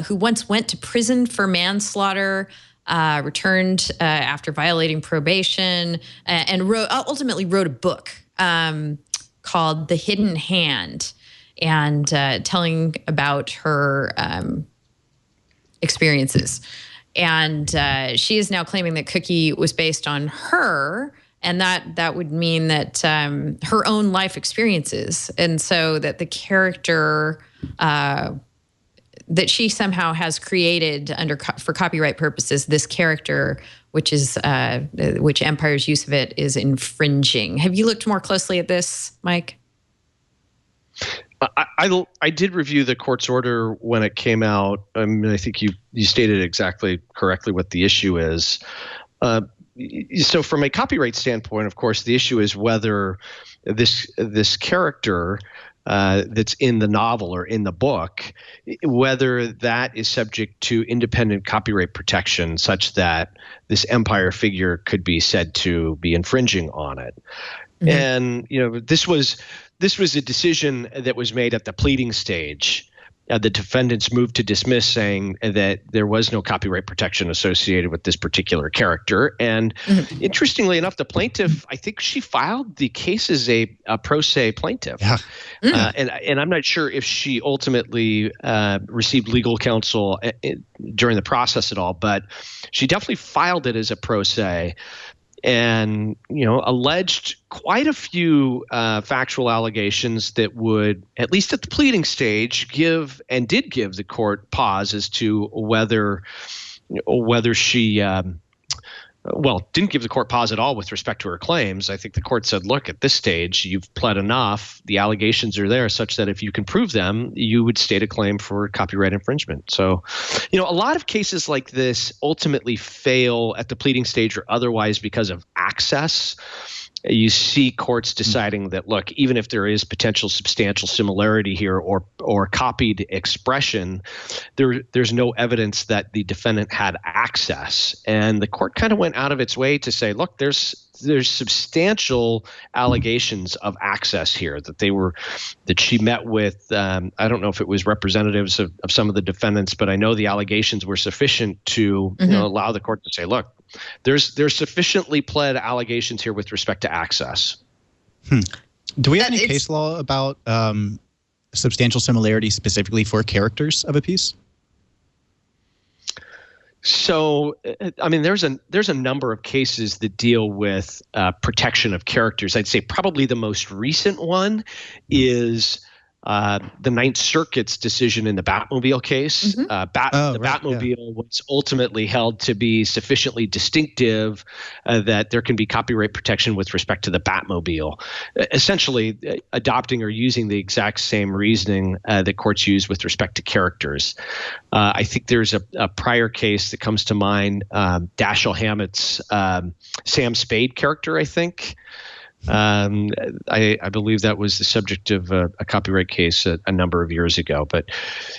Speaker 1: who once went to prison for manslaughter, returned after violating probation, and ultimately wrote a book called The Hidden Hand, and telling about her experiences. And she is now claiming that Cookie was based on her, and that would mean that her own life experiences, and so that the character that she somehow has created for copyright purposes, this character, which Empire's use of it is infringing. Have you looked more closely at this, Mike?
Speaker 5: I did review the court's order when it came out. I mean, I think you stated exactly correctly what the issue is. So from a copyright standpoint, of course, the issue is whether this character that's in the novel or in the book, whether that is subject to independent copyright protection such that this Empire figure could be said to be infringing on it. Mm-hmm. And this was a decision that was made at the pleading stage. The defendants moved to dismiss, saying that there was no copyright protection associated with this particular character. And interestingly enough, the plaintiff, I think she filed the case as a pro se plaintiff. Yeah. And I'm not sure if she ultimately received legal counsel during the process at all, but she definitely filed it as a pro se. And, alleged quite a few factual allegations that would, at least at the pleading stage, give the court pause as to whether she didn't give the court pause at all with respect to her claims. I think the court said, look, at this stage, you've pled enough. The allegations are there such that if you can prove them, you would state a claim for copyright infringement. So, a lot of cases like this ultimately fail at the pleading stage or otherwise because of access. You see courts deciding that, look, even if there is potential substantial similarity here or copied expression, there's no evidence that the defendant had access. And the court kind of went out of its way to say, look, there's substantial allegations of access here, that she met with, I don't know if it was representatives of some of the defendants, but I know the allegations were sufficient to allow the court to say, look, there's sufficiently pled allegations here with respect to access.
Speaker 6: Do we have any case law about substantial similarity specifically for characters of a piece?
Speaker 5: So, I mean, there's a number of cases that deal with protection of characters. I'd say probably the most recent one is the Ninth Circuit's decision in the Batmobile case. Batmobile was ultimately held to be sufficiently distinctive that there can be copyright protection with respect to the Batmobile, essentially adopting or using the exact same reasoning that courts use with respect to characters. I think there's a prior case that comes to mind, Dashiell Hammett's Sam Spade character, I think. I believe that was the subject of a copyright case a number of years ago. But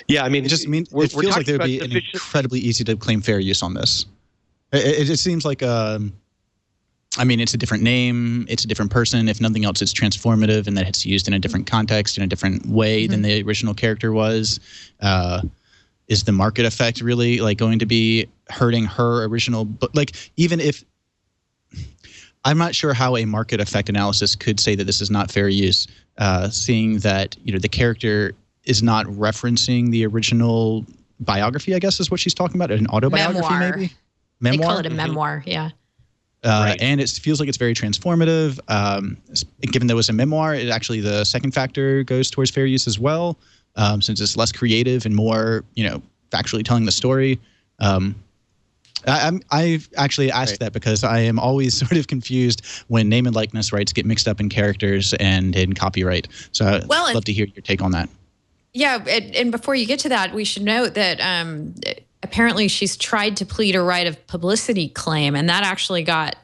Speaker 5: yeah, I mean,
Speaker 6: it feels like there would be incredibly easy to claim fair use on this. It seems like it's a different name, it's a different person. If nothing else, it's transformative and that it's used in a different context, in a different way than the original character was. Is the market effect really going to be hurting her original book? Even if I'm not sure how a market effect analysis could say that this is not fair use, seeing that the character is not referencing the original biography, I guess is what she's talking about, an autobiography maybe?
Speaker 1: Memoir? They call it a memoir, yeah.
Speaker 6: Right. And it feels like it's very transformative. Given there was a memoir, the second factor goes towards fair use as well, since it's less creative and more, factually telling the story. I've actually asked that because I am always sort of confused when name and likeness rights get mixed up in characters and in copyright. So I'd love to hear your take on that.
Speaker 1: Yeah, and before you get to that, we should note that apparently she's tried to plead a right of publicity claim, and that actually got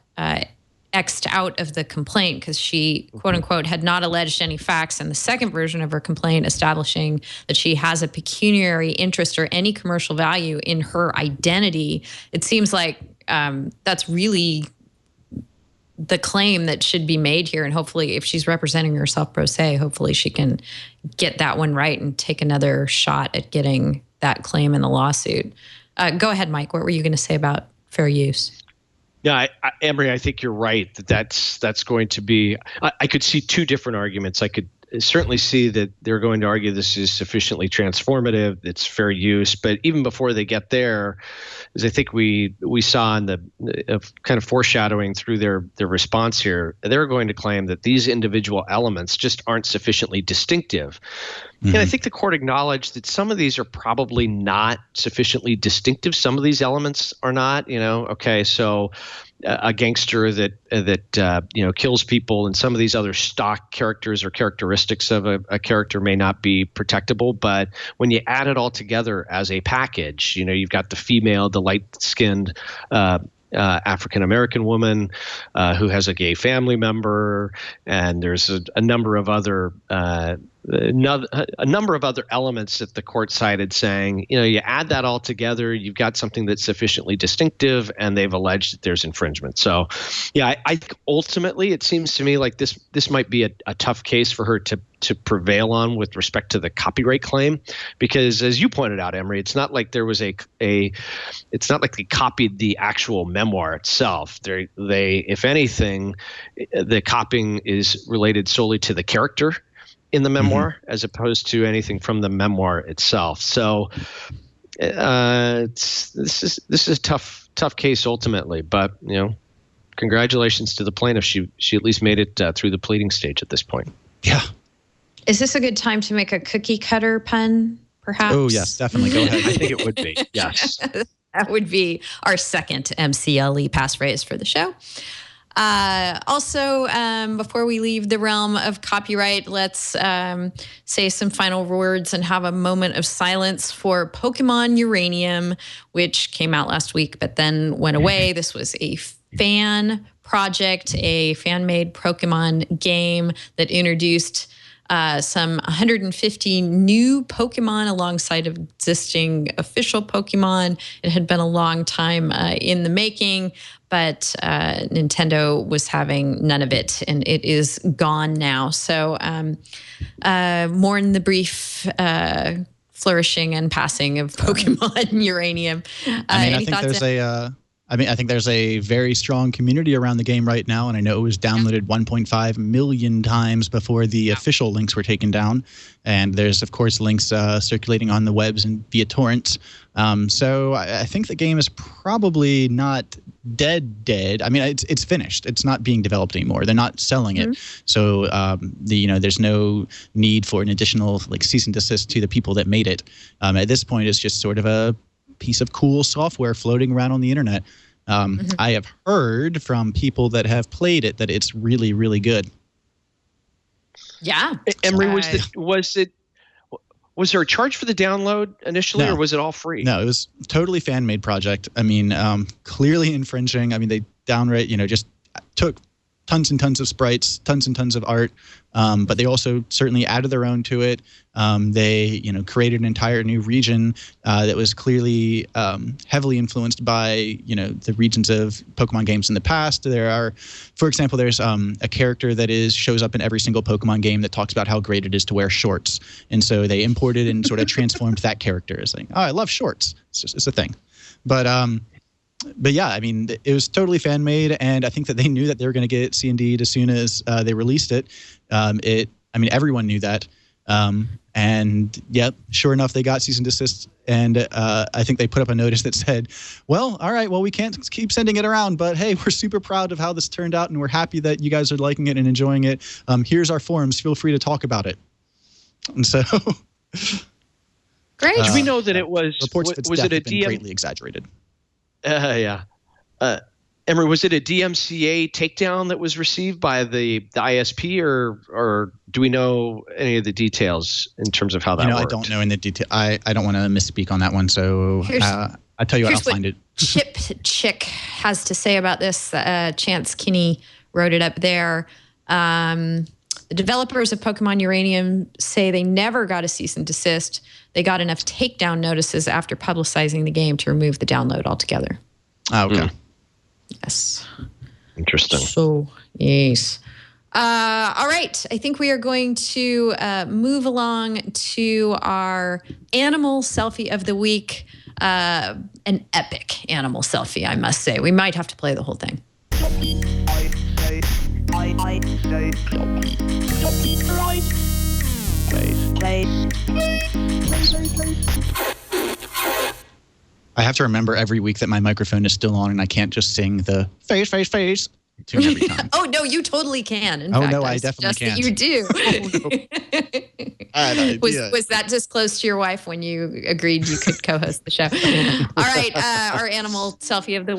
Speaker 1: X'd out of the complaint because she, quote unquote, had not alleged any facts in the second version of her complaint establishing that she has a pecuniary interest or any commercial value in her identity. It seems like that's really the claim that should be made here. And hopefully, if she's representing herself pro se, hopefully she can get that one right and take another shot at getting that claim in the lawsuit. Go ahead, Mike. What were you going to say about fair use?
Speaker 5: Yeah, Emery, I think you're right that's going to be. I could see two different arguments. I could certainly see that they're going to argue this is sufficiently transformative, it's fair use. But even before they get there, as I think we saw in the kind of foreshadowing through their response here, they're going to claim that these individual elements just aren't sufficiently distinctive. And I think the court acknowledged that some of these are probably not sufficiently distinctive. Some of these elements are not. Okay, so a gangster that kills people, and some of these other stock characters or characteristics of a character may not be protectable. But when you add it all together as a package, you've got the female, the light-skinned African-American woman who has a gay family member, and there's a number of other elements that the court cited saying, you add that all together, you've got something that's sufficiently distinctive, and they've alleged that there's infringement. So, yeah, I think ultimately it seems to me like this might be a tough case for her to prevail on with respect to the copyright claim, because as you pointed out, Emery, it's not like there was it's not like they copied the actual memoir itself. They if anything, the copying is related solely to the character in the memoir as opposed to anything from the memoir itself. So this is a tough case ultimately, but congratulations to the plaintiff. She at least made it through the pleading stage at this point.
Speaker 6: Yeah.
Speaker 1: Is this a good time to make a cookie cutter pun, perhaps?
Speaker 6: Oh, yes, definitely. Go ahead.
Speaker 5: I think it would be. Yes.
Speaker 1: That would be our second MCLE passphrase for the show. Also, before we leave the realm of copyright, let's say some final words and have a moment of silence for Pokemon Uranium, which came out last week but then went away. This was a fan project, a fan-made Pokemon game that introduced some 150 new Pokemon alongside of existing official Pokemon. It had been a long time in the making, but Nintendo was having none of it, and it is gone now. So mourn the brief flourishing and passing of Pokemon Uranium.
Speaker 6: I think there's a very strong community around the game right now, and I know it was downloaded 1.5 million times before the official links were taken down. And there's, of course, links circulating on the webs and via torrents. So I think the game is probably not dead. I mean, it's finished. It's not being developed anymore. They're not selling it. So there's no need for an additional cease and desist to the people that made it. At this point, it's just sort of a piece of cool software floating around on the internet. I have heard from people that have played it that it's really, really good.
Speaker 1: Yeah.
Speaker 5: Emery, was there a charge for the download initially, or was it all free?
Speaker 6: No, it was totally fan-made project. I mean, clearly infringing. I mean, they downright, just took tons and tons of sprites, tons and tons of art, but they also certainly added their own to it. They, created an entire new region that was clearly heavily influenced by, the regions of Pokemon games in the past. There are, for example, there's a character that shows up in every single Pokemon game that talks about how great it is to wear shorts, and so they imported and sort of transformed that character as saying, "Oh, I love shorts." It's a thing, But yeah, I mean, it was totally fan made, and I think that they knew that they were going to get C&D'd as soon as they released it. Everyone knew that. And yeah, sure enough, they got cease and desist, and I think they put up a notice that said, "Well, all right, well, we can't keep sending it around, but hey, we're super proud of how this turned out, and we're happy that you guys are liking it and enjoying it. Here's our forums. Feel free to talk about it." And so,
Speaker 1: great.
Speaker 5: Do we know that it was?
Speaker 6: Reports of its
Speaker 5: was
Speaker 6: death
Speaker 5: it a
Speaker 6: have been
Speaker 5: DM?
Speaker 6: greatly exaggerated.
Speaker 5: Yeah. Emery, was it a DMCA takedown that was received by the ISP, or do we know any of the details in terms of how that worked?
Speaker 6: I don't know in the detail. I don't want to misspeak on that one, so I tell you what, I'll find it.
Speaker 1: Chip Chick has to say about this. Chance Kinney wrote it up there. The developers of Pokemon Uranium say they never got a cease and desist. They got enough takedown notices after publicizing the game to remove the download altogether.
Speaker 6: Oh, okay.
Speaker 1: Yes.
Speaker 5: Interesting.
Speaker 1: So, yes. All right. I think we are going to move along to our animal selfie of the week. An epic animal selfie, I must say. We might have to play the whole thing.
Speaker 6: I have to remember every week that my microphone is still on and I can't just sing the face tune every time.
Speaker 1: Oh, no, you totally can. In
Speaker 6: Oh,
Speaker 1: fact,
Speaker 6: no, I definitely can't.
Speaker 1: That you do.
Speaker 6: I had an idea.
Speaker 1: Was that disclosed to your wife when you agreed you could co-host the show? All right. Our animal selfie of the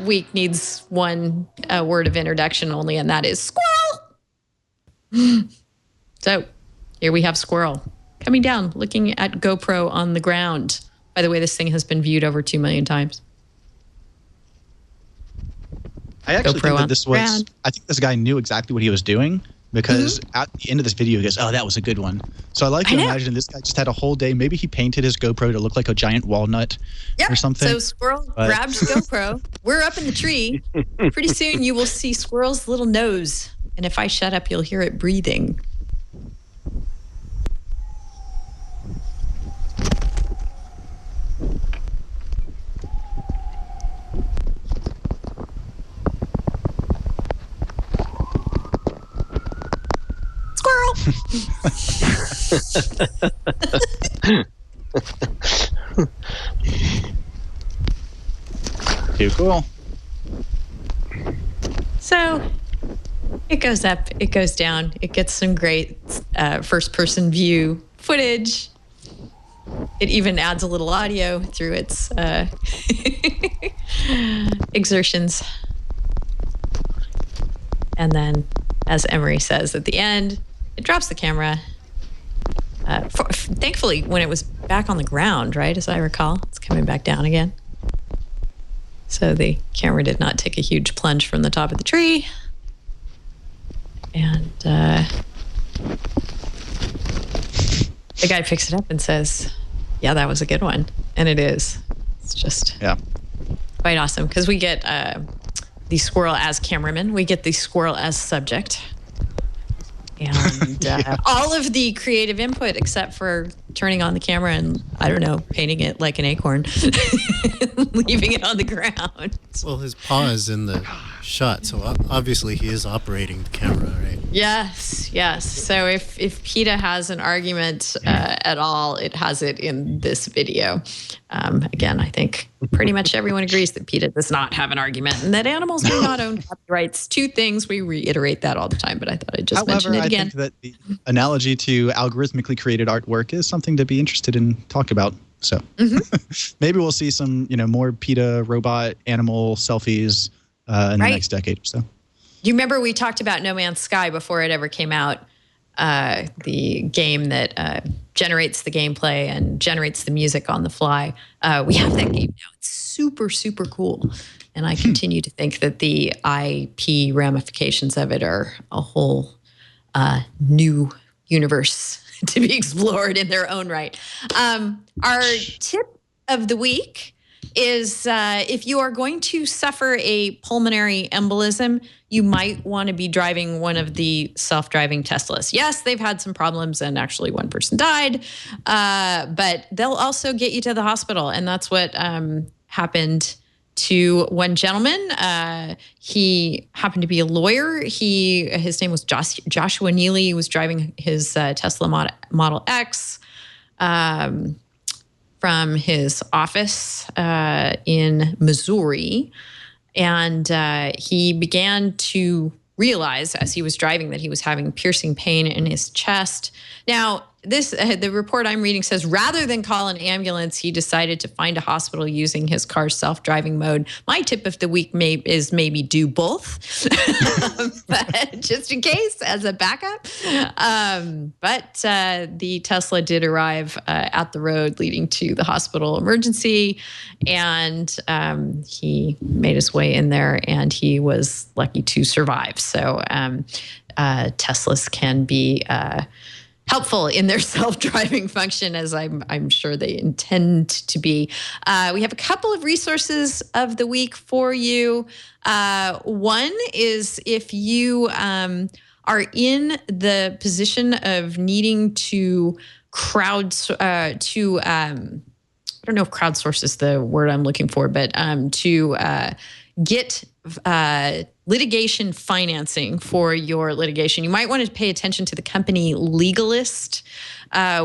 Speaker 1: week needs one word of introduction only, and that is squirrel. So here we have squirrel coming down, looking at GoPro on the ground. By the way, this thing has been viewed over 2 million times.
Speaker 6: I actually
Speaker 1: GoPro
Speaker 6: think that I think this guy knew exactly what he was doing because at the end of this video, he goes, "Oh, that was a good one." So I like to imagine this guy just had a whole day. Maybe he painted his GoPro to look like a giant walnut or something.
Speaker 1: So squirrel grabbed GoPro. We're up in the tree. Pretty soon you will see squirrel's little nose. And if I shut up, you'll hear it breathing. Squirrel.
Speaker 6: Too cool.
Speaker 1: So it goes up, it goes down, it gets some great first-person view footage. It even adds a little audio through its exertions. And then, as Emery says at the end, it drops the camera. Thankfully, when it was back on the ground, right, as I recall, it's coming back down again. So the camera did not take a huge plunge from the top of the tree. And the guy picks it up and says, "Yeah, that was a good one." And it is. It's just quite awesome because we get the squirrel as cameraman. We get the squirrel as subject. And all of the creative input except for turning on the camera and, I don't know, painting it like an acorn, leaving it on the ground.
Speaker 7: Well, his paw is in the shot, so obviously he is operating the camera, right?
Speaker 1: Yes. So if PETA has an argument at all, it has it in this video. Again, I think pretty much everyone agrees that PETA does not have an argument and that animals do not own copyrights to things. We reiterate that all the time, but I thought I'd just mention it again.
Speaker 6: I think that the analogy to algorithmically created artwork is something to be interested in talk about. So maybe we'll see some, more PETA robot animal selfies in the next decade or so.
Speaker 1: Do you remember we talked about No Man's Sky before it ever came out? The game that generates the gameplay and generates the music on the fly. We have that game now. It's super, super cool. And I continue to think that the IP ramifications of it are a whole new universe to be explored in their own right. Our tip of the week is if you are going to suffer a pulmonary embolism, you might want to be driving one of the self-driving Teslas. Yes, they've had some problems and actually one person died, but they'll also get you to the hospital. And that's what happened to one gentleman. He happened to be a lawyer. His name was Joshua Neely. He was driving his Tesla Model X from his office in Missouri. And he began to realize as he was driving that he was having piercing pain in his chest. Now, the report I'm reading says rather than call an ambulance, he decided to find a hospital using his car's self-driving mode. My tip of the week is maybe do both, but just in case as a backup. But the Tesla did arrive at the road leading to the hospital emergency, and he made his way in there, and he was lucky to survive. So Teslas can be helpful in their self-driving function, as I'm sure they intend to be. We have a couple of resources of the week for you. One is if you are in the position of needing to I don't know if crowdsource is the word I'm looking for, but to get litigation financing for your litigation, you might want to pay attention to the company Legalist,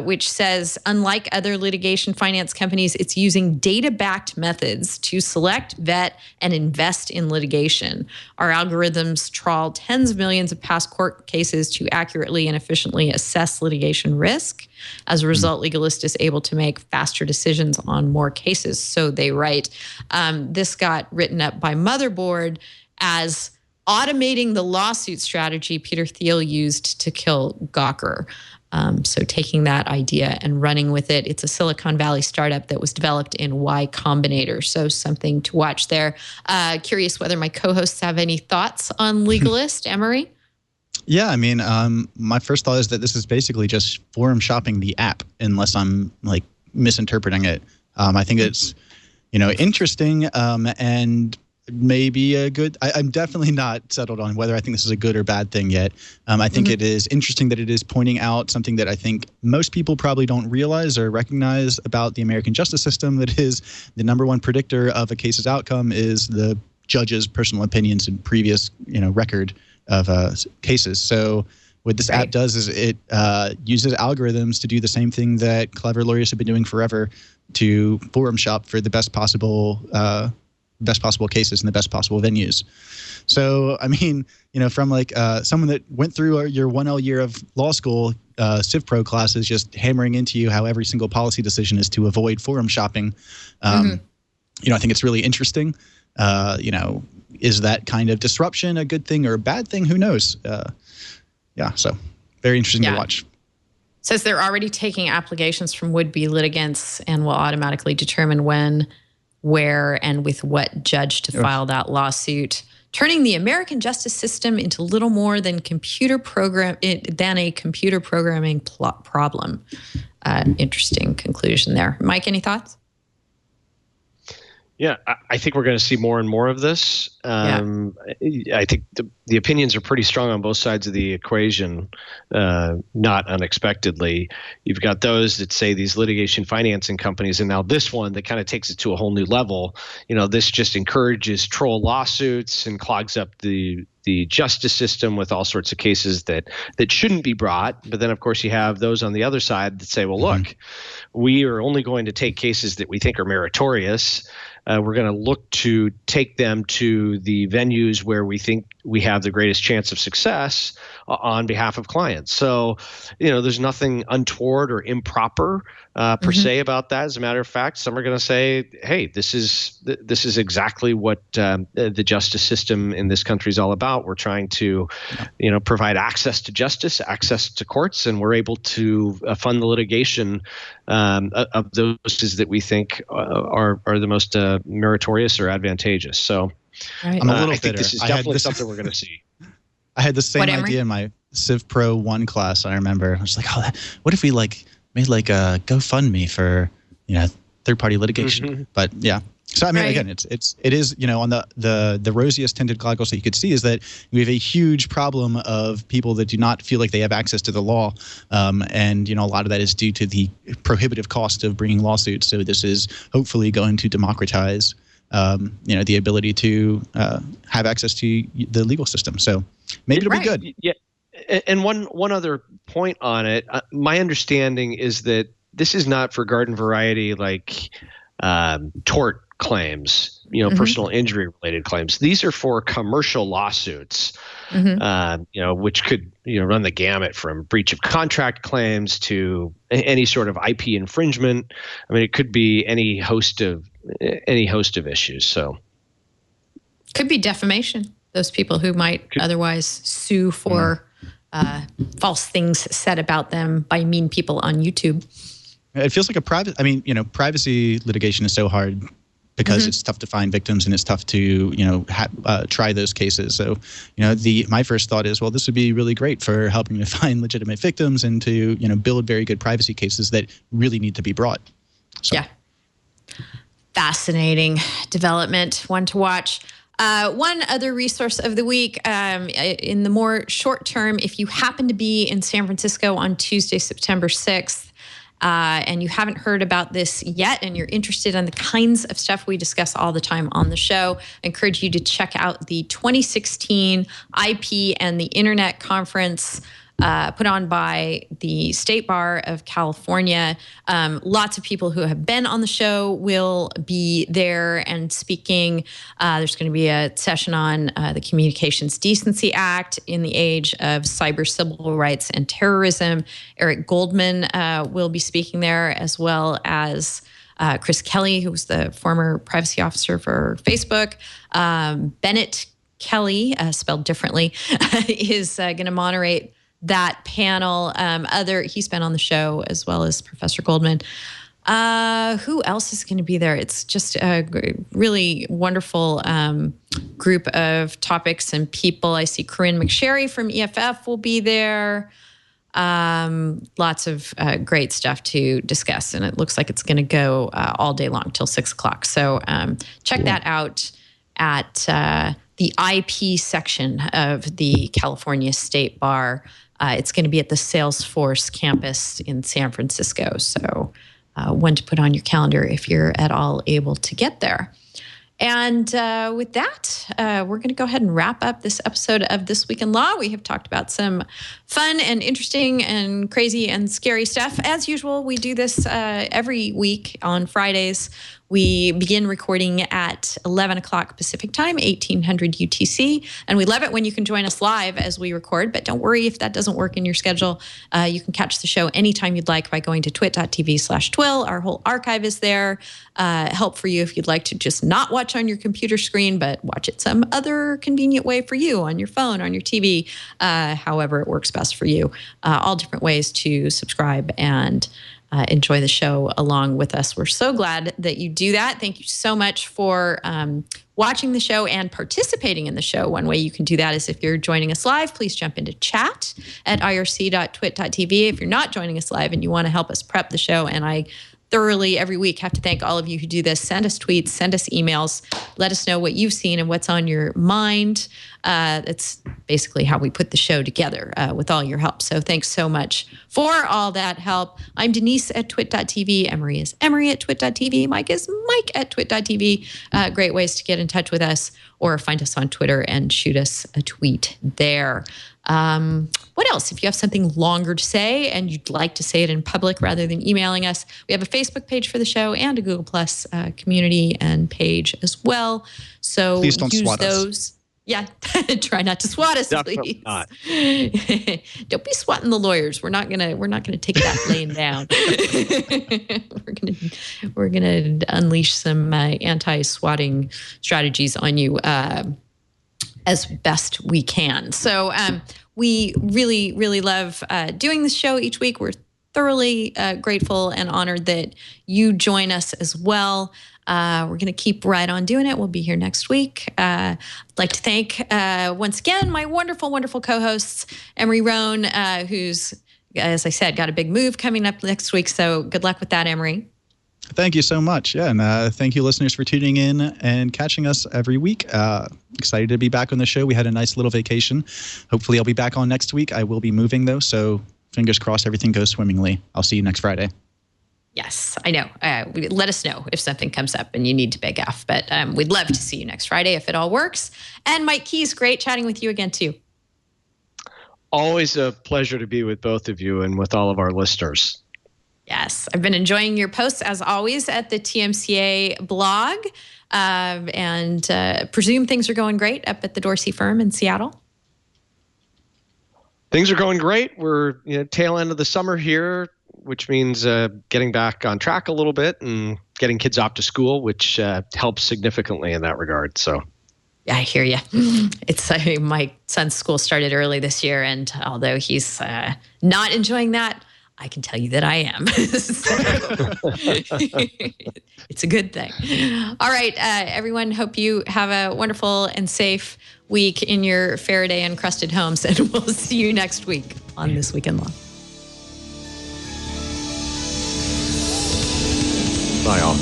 Speaker 1: which says, unlike other litigation finance companies, it's using data-backed methods to select, vet, and invest in litigation. Our algorithms trawl tens of millions of past court cases to accurately and efficiently assess litigation risk. As a result, Legalist is able to make faster decisions on more cases. So they write, this got written up by Motherboard as automating the lawsuit strategy Peter Thiel used to kill Gawker. So taking that idea and running with it. It's a Silicon Valley startup that was developed in Y Combinator. So something to watch there. Curious whether my co-hosts have any thoughts on Legalist. Emery?
Speaker 6: Yeah, I mean, my first thought is that this is basically just forum shopping the app, unless I'm like misinterpreting it. I think it's, interesting and maybe a good. I'm definitely not settled on whether I think this is a good or bad thing yet. I think it is interesting that it is pointing out something that I think most people probably don't realize or recognize about the American justice system. That is the number one predictor of a case's outcome is the judge's personal opinions and previous, record of cases. So what this app does is it uses algorithms to do the same thing that clever lawyers have been doing forever, to forum shop for the best possible cases in the best possible venues. So, I mean, from like someone that went through your 1L year of law school, Civ Pro classes, just hammering into you how every single policy decision is to avoid forum shopping. I think it's really interesting. Is that kind of disruption a good thing or a bad thing? Who knows? So very interesting to watch.
Speaker 1: Says they're already taking applications from would-be litigants and will automatically determine when, where, and with what judge to file that lawsuit, turning the American justice system into little more than a computer programming problem. Interesting conclusion there. Mike, any thoughts?
Speaker 5: Yeah, I think we're going to see more and more of this. I think the opinions are pretty strong on both sides of the equation, not unexpectedly. You've got those that say these litigation financing companies, and now this one that kind of takes it to a whole new level. This just encourages troll lawsuits and clogs up the justice system with all sorts of cases that shouldn't be brought. But then, of course, you have those on the other side that say, well, look, we are only going to take cases that we think are meritorious. We're going to look to take them to the venues where we think we have the greatest chance of success on behalf of clients. So, there's nothing untoward or improper per se about that. As a matter of fact, some are going to say, hey, this is exactly what the justice system in this country is all about. We're trying to, provide access to justice, access to courts, and we're able to fund the litigation of those cases that we think are the most meritorious or advantageous. So
Speaker 6: I'm a little
Speaker 5: I think this is definitely something we're going to see.
Speaker 6: I had the same idea in my Civ Pro 1 class. I remember I was like, what if we made a GoFundMe for third-party litigation? But yeah. So I mean, again, it is on the rosiest tinted goggles that you could see is that we have a huge problem of people that do not feel like they have access to the law, and a lot of that is due to the prohibitive cost of bringing lawsuits. So this is hopefully going to democratize the ability to have access to the legal system. So maybe it'll be good.
Speaker 5: Yeah. And one other point on it, my understanding is that this is not for garden variety, like tort claims, personal injury related claims. These are for commercial lawsuits, which could, run the gamut from breach of contract claims to any sort of IP infringement. I mean, it could be any host of issues. So
Speaker 1: could be defamation. Those people who might otherwise sue for false things said about them by mean people on YouTube.
Speaker 6: It feels like privacy litigation is so hard because it's tough to find victims and it's tough to, try those cases. So, my first thought is, well, this would be really great for helping to find legitimate victims and to, build very good privacy cases that really need to be brought. So.
Speaker 1: Yeah. Fascinating development, one to watch. One other resource of the week, in the more short term, if you happen to be in San Francisco on Tuesday, September 6th, and you haven't heard about this yet and you're interested in the kinds of stuff we discuss all the time on the show, I encourage you to check out the 2016 IP and the Internet Conference put on by the State Bar of California. Lots of people who have been on the show will be there and speaking. There's going to be a session on the Communications Decency Act in the age of cyber civil rights and terrorism. Eric Goldman will be speaking there, as well as Chris Kelly, who was the former privacy officer for Facebook. Bennett Kelly, spelled differently, is going to moderate that panel. He's been on the show, as well as Professor Goldman. Who else is going to be there? It's just a really wonderful group of topics and people. I see Corinne McSherry from EFF will be there. Lots of great stuff to discuss, and it looks like it's going to go all day long till 6 o'clock. So check that out at the IP section of the California State Bar. It's going to be at the Salesforce campus in San Francisco. So one to put on your calendar if you're at all able to get there. And with that, we're going to go ahead and wrap up this episode of This Week in Law. We have talked about some fun and interesting and crazy and scary stuff. As usual, we do this every week on Fridays. We begin recording at 11 o'clock Pacific time, 1800 UTC. And we love it when you can join us live as we record. But don't worry if that doesn't work in your schedule. You can catch the show anytime you'd like by going to twit.tv/twill. Our whole archive is there. Help for you if you'd like to just not watch on your computer screen, but watch it some other convenient way for you, on your phone, on your TV, however it works best for you. All different ways to subscribe and enjoy the show along with us. We're so glad that you do that. Thank you so much for watching the show and participating in the show. One way you can do that is if you're joining us live, please jump into chat at irc.twit.tv. If you're not joining us live and you want to help us prep the show, and I thoroughly every week have to thank all of you who do this, send us tweets, send us emails, let us know what you've seen and what's on your mind. That's basically how we put the show together with all your help. So thanks so much for all that help. I'm Denise at twit.tv. Emery is Emery at twit.tv. Mike is Mike at twit.tv. Great ways to get in touch with us, or find us on Twitter and shoot us a tweet there. What else? If you have something longer to say and you'd like to say it in public rather than emailing us, we have a Facebook page for the show and a Google Plus community and page as well. So
Speaker 6: please don't
Speaker 1: use
Speaker 6: swat
Speaker 1: those.
Speaker 6: Us.
Speaker 1: Yeah, try not to swat us, please.
Speaker 5: Not.
Speaker 1: Don't be swatting the lawyers. We're not gonna take that laying down. we're gonna unleash some anti-swatting strategies on you as best we can. So we really, really love doing this show each week. We're thoroughly grateful and honored that you join us as well. We're going to keep right on doing it. We'll be here next week. I'd like to thank, once again, my wonderful, wonderful co-hosts, Emery Roan, who's, as I said, got a big move coming up next week. So good luck with that, Emery.
Speaker 6: Thank you so much. Yeah, and thank you, listeners, for tuning in and catching us every week. Excited to be back on the show. We had a nice little vacation. Hopefully I'll be back on next week. I will be moving, though, so fingers crossed everything goes swimmingly. I'll see you next Friday.
Speaker 1: Yes, I know. Let us know if something comes up and you need to beg off. But we'd love to see you next Friday if it all works. And Mike Keys, great chatting with you again, too.
Speaker 5: Always a pleasure to be with both of you and with all of our listeners.
Speaker 1: Yes, I've been enjoying your posts as always at the TMCA blog, and presume things are going great up at the Dorsey firm in Seattle.
Speaker 5: Things are going great. We're tail end of the summer here, which means getting back on track a little bit and getting kids off to school, which helps significantly in that regard. So.
Speaker 1: Yeah, I hear you. It's my son's school started early this year, and although he's not enjoying that, I can tell you that I am. It's a good thing. All right, everyone, hope you have a wonderful and safe week in your Faraday-encrusted homes, and we'll see you next week on This Week in Law.
Speaker 5: Bye, all.